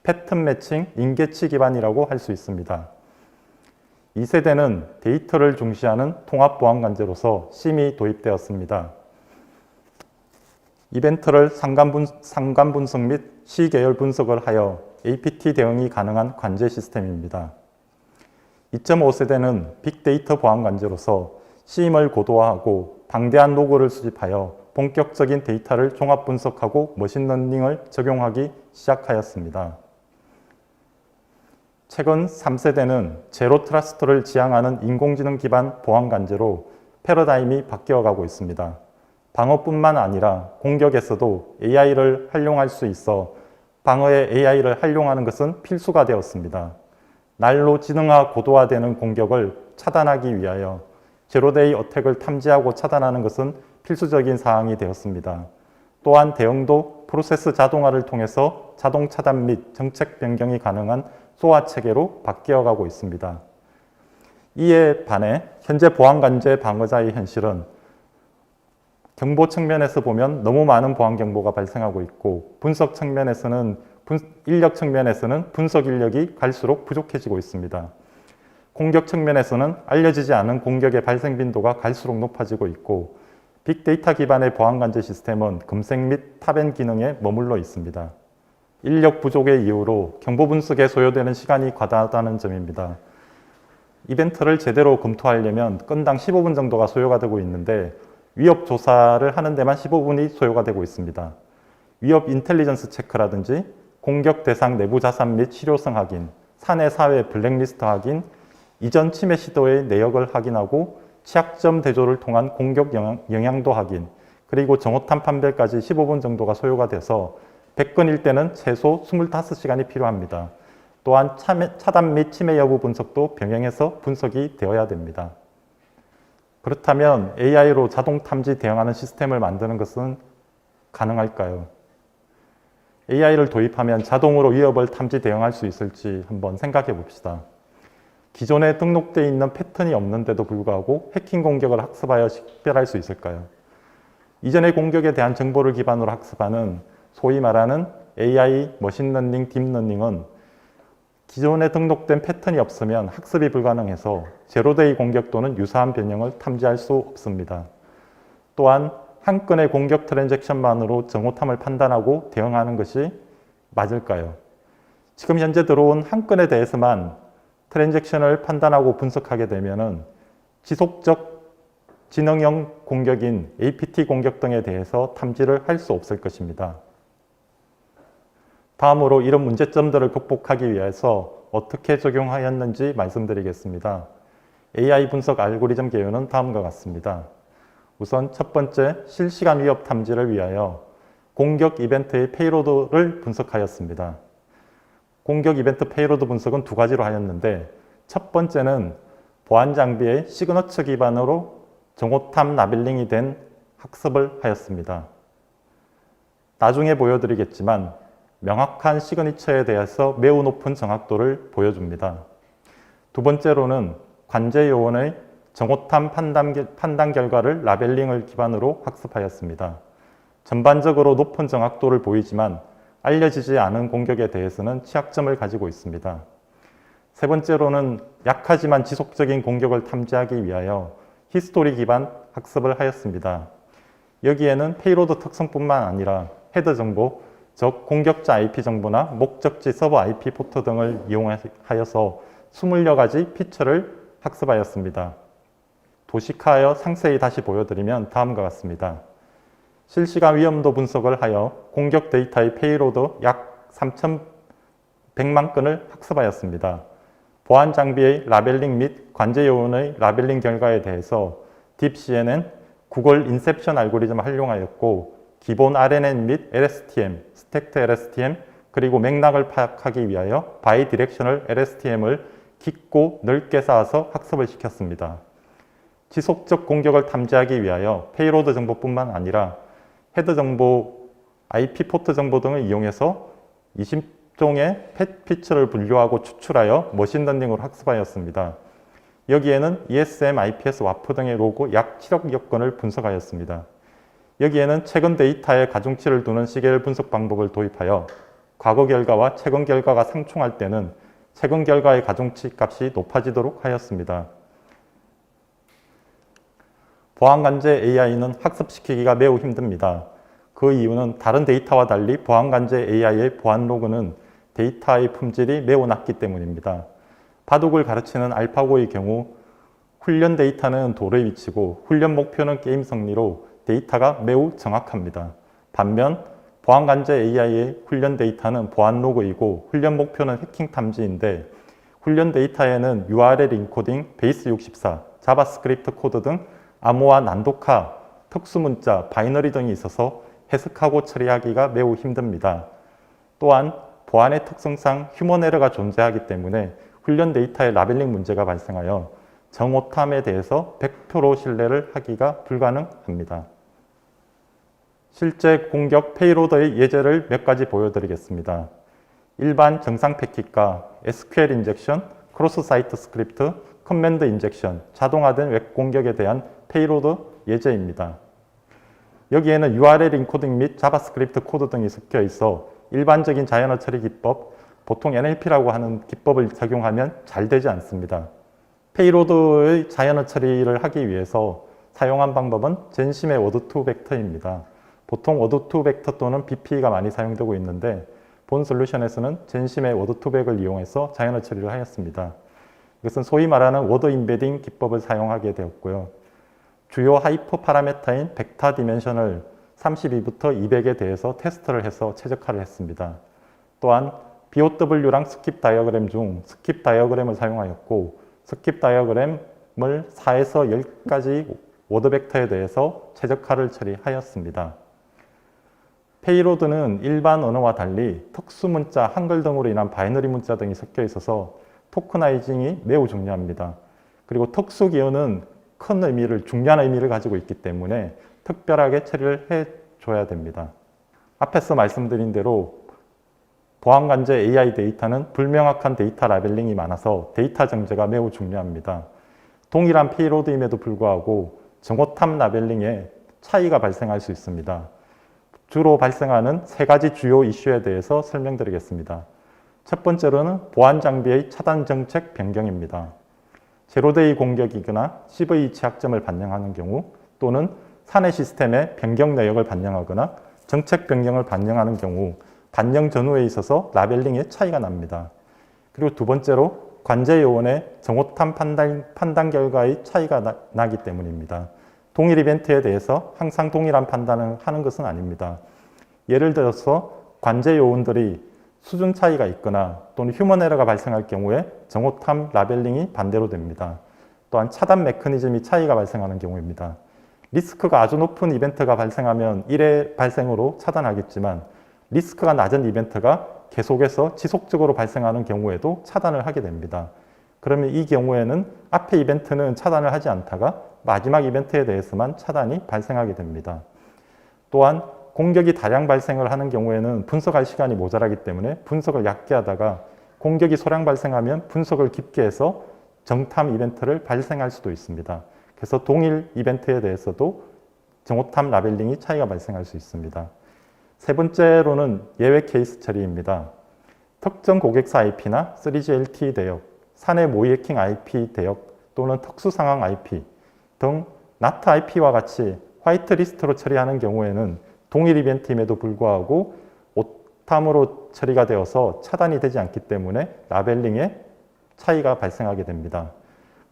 패턴 매칭, 인계치 기반이라고 할 수 있습니다. 2세대는 데이터를 중시하는 통합 보안 관제로서 SIEM이 도입되었습니다. 이벤트를 상관 분석 및 시계열 분석을 하여 APT 대응이 가능한 관제 시스템입니다. 2.5세대는 빅데이터 보안 관제로서 SIEM을 고도화하고 방대한 로그를 수집하여 본격적인 데이터를 종합 분석하고 머신러닝을 적용하기 시작하였습니다. 최근 3세대는 제로 트러스트를 지향하는 인공지능 기반 보안 관제로 패러다임이 바뀌어가고 있습니다. 방어뿐만 아니라 공격에서도 AI를 활용할 수 있어 방어에 AI를 활용하는 것은 필수가 되었습니다. 날로 지능화 고도화되는 공격을 차단하기 위하여 제로데이 어택을 탐지하고 차단하는 것은 필수적인 사항이 되었습니다. 또한 대응도 프로세스 자동화를 통해서 자동 차단 및 정책 변경이 가능한 소화 체계로 바뀌어가고 있습니다. 이에 반해 현재 보안 관제 방어자의 현실은 경보 측면에서 보면 너무 많은 보안 경보가 발생하고 있고 분석 측면에서는 인력 측면에서는 분석 인력이 갈수록 부족해지고 있습니다. 공격 측면에서는 알려지지 않은 공격의 발생 빈도가 갈수록 높아지고 있고 빅데이터 기반의 보안 관제 시스템은 검색 및 탑엔 기능에 머물러 있습니다. 인력 부족의 이유로 경보 분석에 소요되는 시간이 과다하다는 점입니다. 이벤트를 제대로 검토하려면 건당 15분 정도가 소요가 되고 있는데 위협 조사를 하는 데만 15분이 소요가 되고 있습니다. 위협 인텔리전스 체크라든지 공격 대상 내부 자산 및 실효성 확인, 사내 사회 블랙리스트 확인, 이전 침해 시도의 내역을 확인하고 취약점 대조를 통한 공격 영향도 확인, 그리고 정오탄 판별까지 15분 정도가 소요가 돼서 100건일 때는 최소 25시간이 필요합니다. 또한 차단 및 침해 여부 분석도 병행해서 분석이 되어야 됩니다. 그렇다면 AI로 자동 탐지 대응하는 시스템을 만드는 것은 가능할까요? AI를 도입하면 자동으로 위협을 탐지 대응할 수 있을지 한번 생각해 봅시다. 기존에 등록되어 있는 패턴이 없는데도 불구하고 해킹 공격을 학습하여 식별할 수 있을까요? 이전의 공격에 대한 정보를 기반으로 학습하는 소위 말하는 AI, 머신러닝, 딥러닝은 기존에 등록된 패턴이 없으면 학습이 불가능해서 제로데이 공격 또는 유사한 변형을 탐지할 수 없습니다. 또한 한 건의 공격 트랜잭션만으로 정오탐을 판단하고 대응하는 것이 맞을까요? 지금 현재 들어온 한 건에 대해서만 트랜잭션을 판단하고 분석하게 되면 지속적 지능형 공격인 APT 공격 등에 대해서 탐지를 할 수 없을 것입니다. 다음으로 이런 문제점들을 극복하기 위해서 어떻게 적용하였는지 말씀드리겠습니다. AI 분석 알고리즘 개요는 다음과 같습니다. 우선 첫 번째, 실시간 위협 탐지를 위하여 공격 이벤트의 페이로드를 분석하였습니다. 공격 이벤트 페이로드 분석은 두 가지로 하였는데 첫 번째는 보안 장비의 시그너처 기반으로 정오탐 라벨링이 된 학습을 하였습니다. 나중에 보여드리겠지만 명확한 시그니처에 대해서 매우 높은 정확도를 보여줍니다. 두 번째로는 관제 요원의 정오탐 판단 결과를 라벨링을 기반으로 학습하였습니다. 전반적으로 높은 정확도를 보이지만 알려지지 않은 공격에 대해서는 취약점을 가지고 있습니다. 세 번째로는 약하지만 지속적인 공격을 탐지하기 위하여 히스토리 기반 학습을 하였습니다. 여기에는 페이로드 특성뿐만 아니라 헤더 정보, 즉 공격자 IP 정보나 목적지 서버 IP 포트 등을 이용하여서 20여 가지 피처를 학습하였습니다. 도식화하여 상세히 다시 보여드리면 다음과 같습니다. 실시간 위험도 분석을 하여 공격 데이터의 페이로드 약 3,100만 건을 학습하였습니다. 보안 장비의 라벨링 및 관제 요원의 라벨링 결과에 대해서 딥CNN, 구글 인셉션 알고리즘을 활용하였고 기본 RNN 및 LSTM, 스택트 LSTM, 그리고 맥락을 파악하기 위하여 바이디렉셔널 LSTM을 깊고 넓게 쌓아서 학습을 시켰습니다. 지속적 공격을 탐지하기 위하여 페이로드 정보뿐만 아니라 헤더 정보, IP 포트 정보 등을 이용해서 종의 피처를 분류하고 추출하여 머신러닝으로 학습하였습니다. 여기에는 ESM, IPS, 와프 등의 로고 약 7억 건을 분석하였습니다. 여기에는 최근 데이터에 가중치를 두는 시계열 분석 방법을 도입하여 과거 결과와 최근 결과가 상충할 때는 최근 결과의 가중치 값이 높아지도록 하였습니다. 보안관제 AI는 학습시키기가 매우 힘듭니다. 그 이유는 다른 데이터와 달리 보안관제 AI의 보안 로그는 데이터의 품질이 매우 낮기 때문입니다. 바둑을 가르치는 알파고의 경우 훈련 데이터는 돌의 위치고 훈련 목표는 게임 승리로 데이터가 매우 정확합니다. 반면 보안관제 AI의 훈련 데이터는 보안 로그이고 훈련 목표는 해킹 탐지인데 훈련 데이터에는 URL 인코딩, 베이스 64, 자바스크립트 코드 등 암호화, 난독화, 특수문자, 바이너리 등이 있어서 해석하고 처리하기가 매우 힘듭니다. 또한 보안의 특성상 휴먼 에러가 존재하기 때문에 훈련 데이터의 라벨링 문제가 발생하여 정오탐에 대해서 100% 신뢰를 하기가 불가능합니다. 실제 공격 페이로드의 예제를 몇 가지 보여드리겠습니다. 일반 정상 패킷과 SQL 인젝션, 크로스 사이트 스크립트, 커맨드 인젝션, 자동화된 웹 공격에 대한 페이로드 예제입니다. 여기에는 URL 인코딩 및 자바스크립트 코드 등이 섞여 있어 일반적인 자연어 처리 기법, 보통 NLP라고 하는 기법을 적용하면 잘 되지 않습니다. 페이로드의 자연어 처리를 하기 위해서 사용한 방법은 젠심의 워드2 벡터입니다. 보통 워드2 벡터 또는 BP가 많이 사용되고 있는데 본 솔루션에서는 젠심의 워드2 벡을 이용해서 자연어 처리를 하였습니다. 이것은 소위 말하는 워드 임베딩 기법을 사용하게 되었고요. 주요 하이퍼 파라메터인 벡터 디멘션을 32부터 200에 대해서 테스트를 해서 최적화를 했습니다. 또한 BOW랑 스킵 다이어그램 중 스킵 다이어그램을 사용하였고 스킵 다이어그램을 4에서 10가지 워드 벡터에 대해서 최적화를 처리하였습니다. 페이로드는 일반 언어와 달리 특수문자, 한글 등으로 인한 바이너리 문자 등이 섞여 있어서 토크나이징이 매우 중요합니다. 그리고 특수기호는 큰 의미를, 중요한 의미를 가지고 있기 때문에 특별하게 처리를 해줘야 됩니다. 앞에서 말씀드린 대로 보안관제 AI 데이터는 불명확한 데이터 라벨링이 많아서 데이터 정제가 매우 중요합니다. 동일한 페이로드임에도 불구하고 정오탐 라벨링에 차이가 발생할 수 있습니다. 주로 발생하는 3가지 주요 이슈에 대해서 설명드리겠습니다. 첫 번째로는 보안 장비의 차단 정책 변경입니다. 제로데이 공격이거나 CV 취약점을 반영하는 경우 또는 사내 시스템의 변경 내역을 반영하거나 정책 변경을 반영하는 경우 반영 전후에 있어서 라벨링에 차이가 납니다. 그리고 두 번째로 관제 요원의 정오탐 판단 결과의 차이가 나기 때문입니다. 동일 이벤트에 대해서 항상 동일한 판단을 하는 것은 아닙니다. 예를 들어서 관제 요원들이 수준 차이가 있거나 또는 휴먼 에러가 발생할 경우에 정오탐 라벨링이 반대로 됩니다. 또한 차단 메커니즘이 차이가 발생하는 경우입니다. 리스크가 아주 높은 이벤트가 발생하면 1회 발생으로 차단하겠지만 리스크가 낮은 이벤트가 계속해서 지속적으로 발생하는 경우에도 차단을 하게 됩니다. 그러면 이 경우에는 앞에 이벤트는 차단을 하지 않다가 마지막 이벤트에 대해서만 차단이 발생하게 됩니다. 또한 공격이 다량 발생을 하는 경우에는 분석할 시간이 모자라기 때문에 분석을 얕게 하다가 공격이 소량 발생하면 분석을 깊게 해서 정탐 이벤트를 발생할 수도 있습니다. 그래서 동일 이벤트에 대해서도 정오탐 라벨링이 차이가 발생할 수 있습니다. 세 번째로는 예외 케이스 처리입니다. 특정 고객사 IP나 3G LTE 대역, 사내 모의 해킹 IP 대역 또는 특수상황 IP 등 NAT IP와 같이 화이트리스트로 처리하는 경우에는 동일 이벤트임에도 불구하고 오탐으로 처리가 되어서 차단이 되지 않기 때문에 라벨링에 차이가 발생하게 됩니다.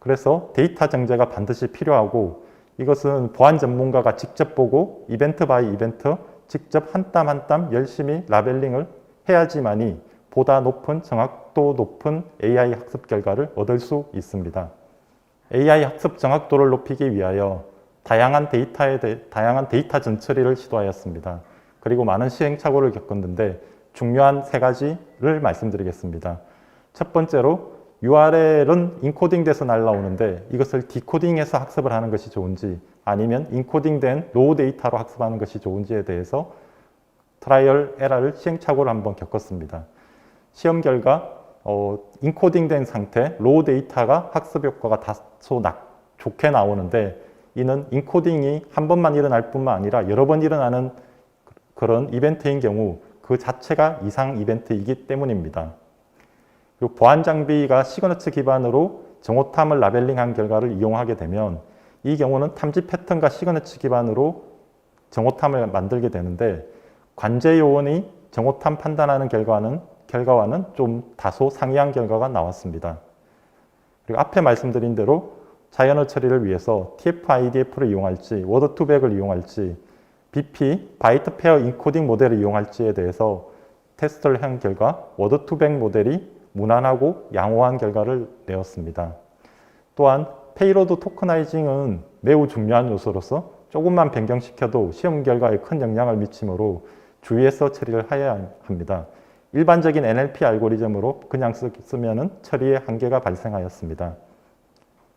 그래서 데이터 정제가 반드시 필요하고 이것은 보안 전문가가 직접 보고 이벤트 바이 이벤트 직접 한 땀 한 땀 열심히 라벨링을 해야지만이 보다 높은 정확도 높은 AI 학습 결과를 얻을 수 있습니다. AI 학습 정확도를 높이기 위하여 다양한 데이터 전처리를 시도하였습니다. 그리고 많은 시행착오를 겪었는데 중요한 3가지를 말씀드리겠습니다. 첫 번째로 URL은 인코딩돼서 날라오는데 이것을 디코딩해서 학습을 하는 것이 좋은지 아니면 인코딩된 로우 데이터로 학습하는 것이 좋은지에 대해서 트라이얼 에러를 시행착오를 한번 겪었습니다. 시험 결과 인코딩된 상태, 로우 데이터가 학습 효과가 다소 좋게 나오는데 이는 인코딩이 한 번만 일어날 뿐만 아니라 여러 번 일어나는 그런 이벤트인 경우 그 자체가 이상 이벤트이기 때문입니다. 그리고 보안 장비가 시그너처 기반으로 정오탐을 라벨링한 결과를 이용하게 되면 이 경우는 탐지 패턴과 시그너처 기반으로 정오탐을 만들게 되는데 관제 요원이 정오탐 판단하는 결과와는 좀 다소 상이한 결과가 나왔습니다. 그리고 앞에 말씀드린 대로 자연어 처리를 위해서 TF-IDF를 이용할지 워드 투백을 이용할지 BP, 바이트 페어 인코딩 모델을 이용할지에 대해서 테스트를 한 결과 워드 투백 모델이 무난하고 양호한 결과를 내었습니다. 또한 페이로드 토커나이징은 매우 중요한 요소로서 조금만 변경시켜도 시험 결과에 큰 영향을 미치므로 주의해서 처리를 해야 합니다. 일반적인 NLP 알고리즘으로 그냥 쓰면 처리에 한계가 발생하였습니다.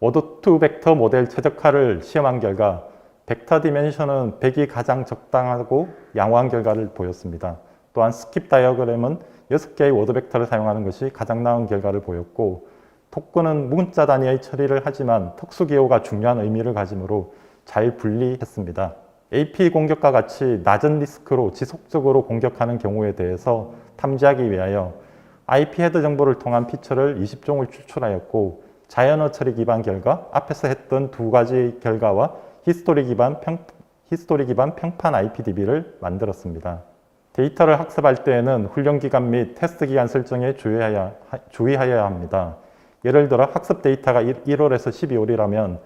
워드 투 벡터 모델 최적화를 시험한 결과 벡터 디멘션은 100이 가장 적당하고 양호한 결과를 보였습니다. 또한 스킵 다이어그램은 6개의 워드 벡터를 사용하는 것이 가장 나은 결과를 보였고 토큰은 문자 단위의 처리를 하지만 특수 기호가 중요한 의미를 가지므로 잘 분리했습니다. AP 공격과 같이 낮은 리스크로 지속적으로 공격하는 경우에 대해서 탐지하기 위하여 IP 헤드 정보를 통한 피처를 20종을 추출하였고 자연어 처리 기반 결과, 앞에서 했던 두 가지 결과와 히스토리 기반 평판 IPDB를 만들었습니다. 데이터를 학습할 때에는 훈련 기간 및 테스트 기간 설정에 주의하여야 합니다. 예를 들어 학습 데이터가 1월에서 12월이라면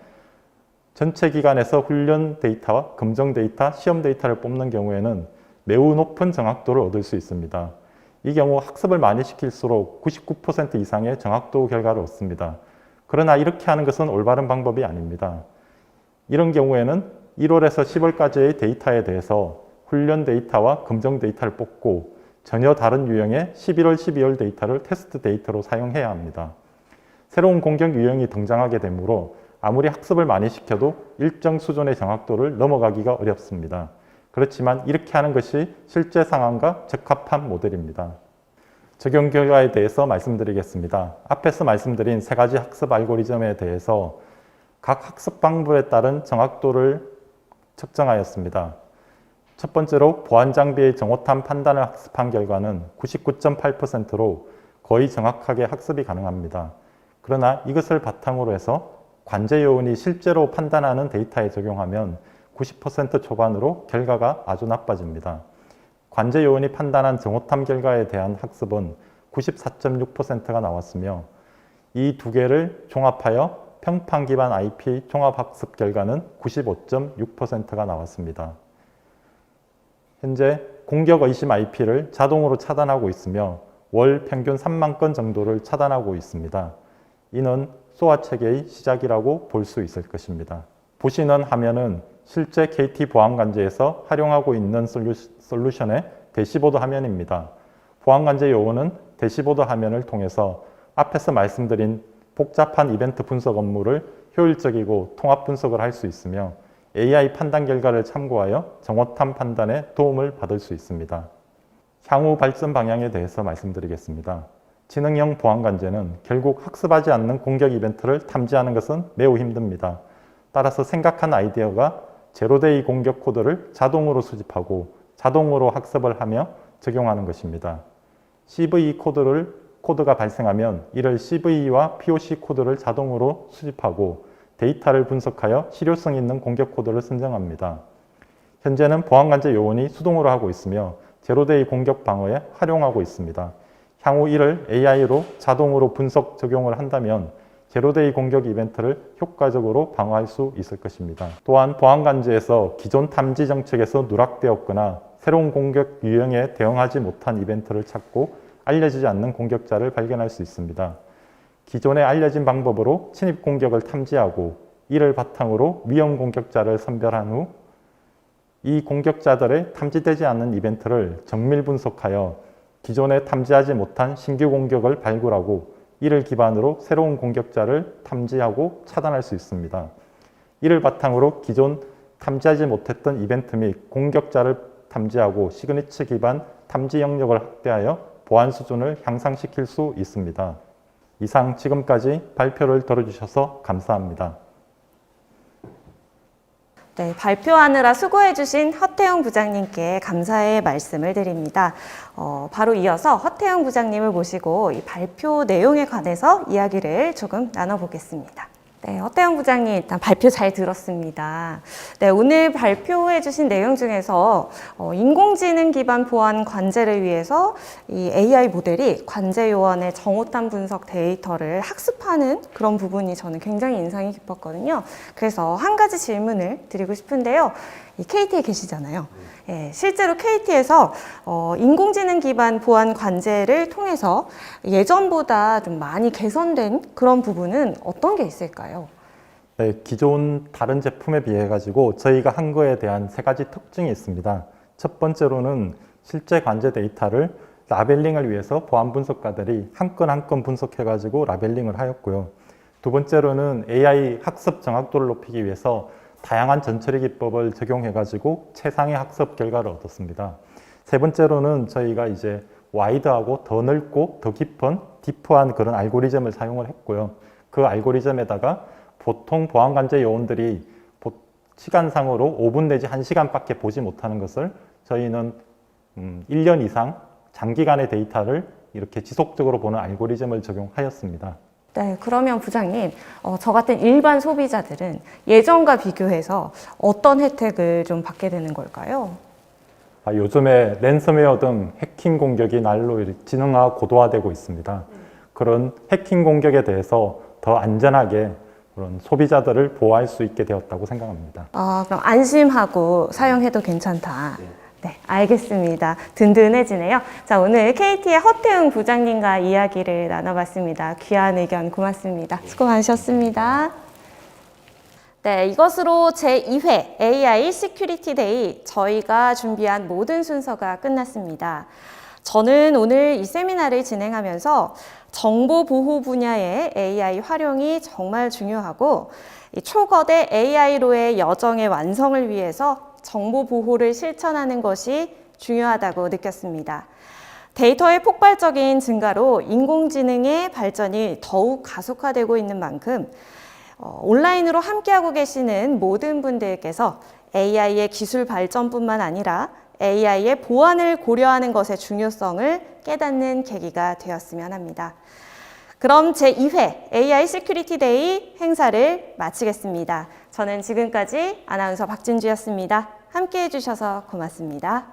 전체 기간에서 훈련 데이터와 검정 데이터, 시험 데이터를 뽑는 경우에는 매우 높은 정확도를 얻을 수 있습니다. 이 경우 학습을 많이 시킬수록 99% 이상의 정확도 결과를 얻습니다. 그러나 이렇게 하는 것은 올바른 방법이 아닙니다. 이런 경우에는 1월에서 10월까지의 데이터에 대해서 훈련 데이터와 검정 데이터를 뽑고 전혀 다른 유형의 11월, 12월 데이터를 테스트 데이터로 사용해야 합니다. 새로운 공격 유형이 등장하게 되므로 아무리 학습을 많이 시켜도 일정 수준의 정확도를 넘어가기가 어렵습니다. 그렇지만 이렇게 하는 것이 실제 상황과 적합한 모델입니다. 적용 결과에 대해서 말씀드리겠습니다. 앞에서 말씀드린 세 가지 학습 알고리즘에 대해서 각 학습 방법에 따른 정확도를 측정하였습니다. 첫 번째로 보안 장비의 정오탐 판단을 학습한 결과는 99.8%로 거의 정확하게 학습이 가능합니다. 그러나 이것을 바탕으로 해서 관제 요원이 실제로 판단하는 데이터에 적용하면 90% 초반으로 결과가 아주 나빠집니다. 관제 요원이 판단한 정오탐 결과에 대한 학습은 94.6%가 나왔으며 이 두 개를 종합하여 평판 기반 IP 종합학습 결과는 95.6%가 나왔습니다. 현재 공격 의심 IP를 자동으로 차단하고 있으며 월 평균 3만 건 정도를 차단하고 있습니다. 이는 소아 체계의 시작이라고 볼 수 있을 것입니다. 보시는 화면은 실제 KT 보안관제에서 활용하고 있는 솔루션의 대시보드 화면입니다. 보안관제 요원은 대시보드 화면을 통해서 앞에서 말씀드린 복잡한 이벤트 분석 업무를 효율적이고 통합 분석을 할 수 있으며 AI 판단 결과를 참고하여 정오탐 판단에 도움을 받을 수 있습니다. 향후 발전 방향에 대해서 말씀드리겠습니다. 지능형 보안관제는 결국 학습하지 않는 공격 이벤트를 탐지하는 것은 매우 힘듭니다. 따라서 생각한 아이디어가 제로데이 공격 코드를 자동으로 수집하고 자동으로 학습을 하며 적용하는 것입니다. CVE 코드가 발생하면 이를 CVE와 POC 코드를 자동으로 수집하고 데이터를 분석하여 실효성 있는 공격 코드를 선정합니다. 현재는 보안관제 요원이 수동으로 하고 있으며 제로데이 공격 방어에 활용하고 있습니다. 향후 이를 AI로 자동으로 분석 적용을 한다면 제로데이 공격 이벤트를 효과적으로 방어할 수 있을 것입니다. 또한 보안관제에서 기존 탐지 정책에서 누락되었거나 새로운 공격 유형에 대응하지 못한 이벤트를 찾고 알려지지 않는 공격자를 발견할 수 있습니다. 기존에 알려진 방법으로 침입 공격을 탐지하고 이를 바탕으로 위험 공격자를 선별한 후 이 공격자들의 탐지되지 않는 이벤트를 정밀 분석하여 기존에 탐지하지 못한 신규 공격을 발굴하고 이를 기반으로 새로운 공격자를 탐지하고 차단할 수 있습니다. 이를 바탕으로 기존 탐지하지 못했던 이벤트 및 공격자를 탐지하고 시그니처 기반 탐지 영역을 확대하여 보안 수준을 향상시킬 수 있습니다. 이상 지금까지 발표를 들어주셔서 감사합니다. 네, 발표하느라 수고해주신 허태웅 부장님께 감사의 말씀을 드립니다. 바로 이어서 허태웅 부장님을 모시고 이 발표 내용에 관해서 이야기를 조금 나눠보겠습니다. 네, 허태웅 부장님 일단 발표 잘 들었습니다. 네, 오늘 발표해주신 내용 중에서 인공지능 기반 보안 관제를 위해서 이 AI 모델이 관제 요원의 정오탄 분석 데이터를 학습하는 그런 부분이 저는 굉장히 인상이 깊었거든요. 그래서 한 가지 질문을 드리고 싶은데요. 이 KT에 계시잖아요. 예, 실제로 KT에서 인공지능 기반 보안 관제를 통해서 예전보다 좀 많이 개선된 그런 부분은 어떤 게 있을까요? 네, 기존 다른 제품에 비해 가지고 저희가 한 거에 대한 세 가지 특징이 있습니다. 첫 번째로는 실제 관제 데이터를 라벨링을 위해서 보안 분석가들이 한 건 한 건 분석해 가지고 라벨링을 하였고요. 두 번째로는 AI 학습 정확도를 높이기 위해서 다양한 전처리 기법을 적용해 가지고 최상의 학습 결과를 얻었습니다. 세 번째로는 저희가 이제 와이드하고 더 넓고 더 깊은 딥한 그런 알고리즘을 사용을 했고요. 그 알고리즘에다가 보통 보안 관제 요원들이 시간상으로 5분 내지 1시간밖에 보지 못하는 것을 저희는 1년 이상 장기간의 데이터를 이렇게 지속적으로 보는 알고리즘을 적용하였습니다. 네, 그러면 부장님, 저 같은 일반 소비자들은 예전과 비교해서 어떤 혜택을 좀 받게 되는 걸까요? 요즘에 랜섬웨어 등 해킹 공격이 날로 지능화 고도화되고 있습니다. 그런 해킹 공격에 대해서 더 안전하게 그런 소비자들을 보호할 수 있게 되었다고 생각합니다. 그럼 안심하고 사용해도 괜찮다. 네, 알겠습니다. 든든해지네요. 자, 오늘 KT의 허태웅 부장님과 이야기를 나눠봤습니다. 귀한 의견 고맙습니다. 수고 많으셨습니다. 네, 이것으로 제2회 AI 시큐리티 데이 저희가 준비한 모든 순서가 끝났습니다. 저는 오늘 이 세미나를 진행하면서 정보 보호 분야의 AI 활용이 정말 중요하고 이 초거대 AI로의 여정의 완성을 위해서 정보 보호를 실천하는 것이 중요하다고 느꼈습니다. 데이터의 폭발적인 증가로 인공지능의 발전이 더욱 가속화되고 있는 만큼 온라인으로 함께하고 계시는 모든 분들께서 AI의 기술 발전뿐만 아니라 AI의 보안을 고려하는 것의 중요성을 깨닫는 계기가 되었으면 합니다. 그럼 제2회 AI 시큐리티 데이 행사를 마치겠습니다. 저는 지금까지 아나운서 박진주였습니다. 함께해 주셔서 고맙습니다.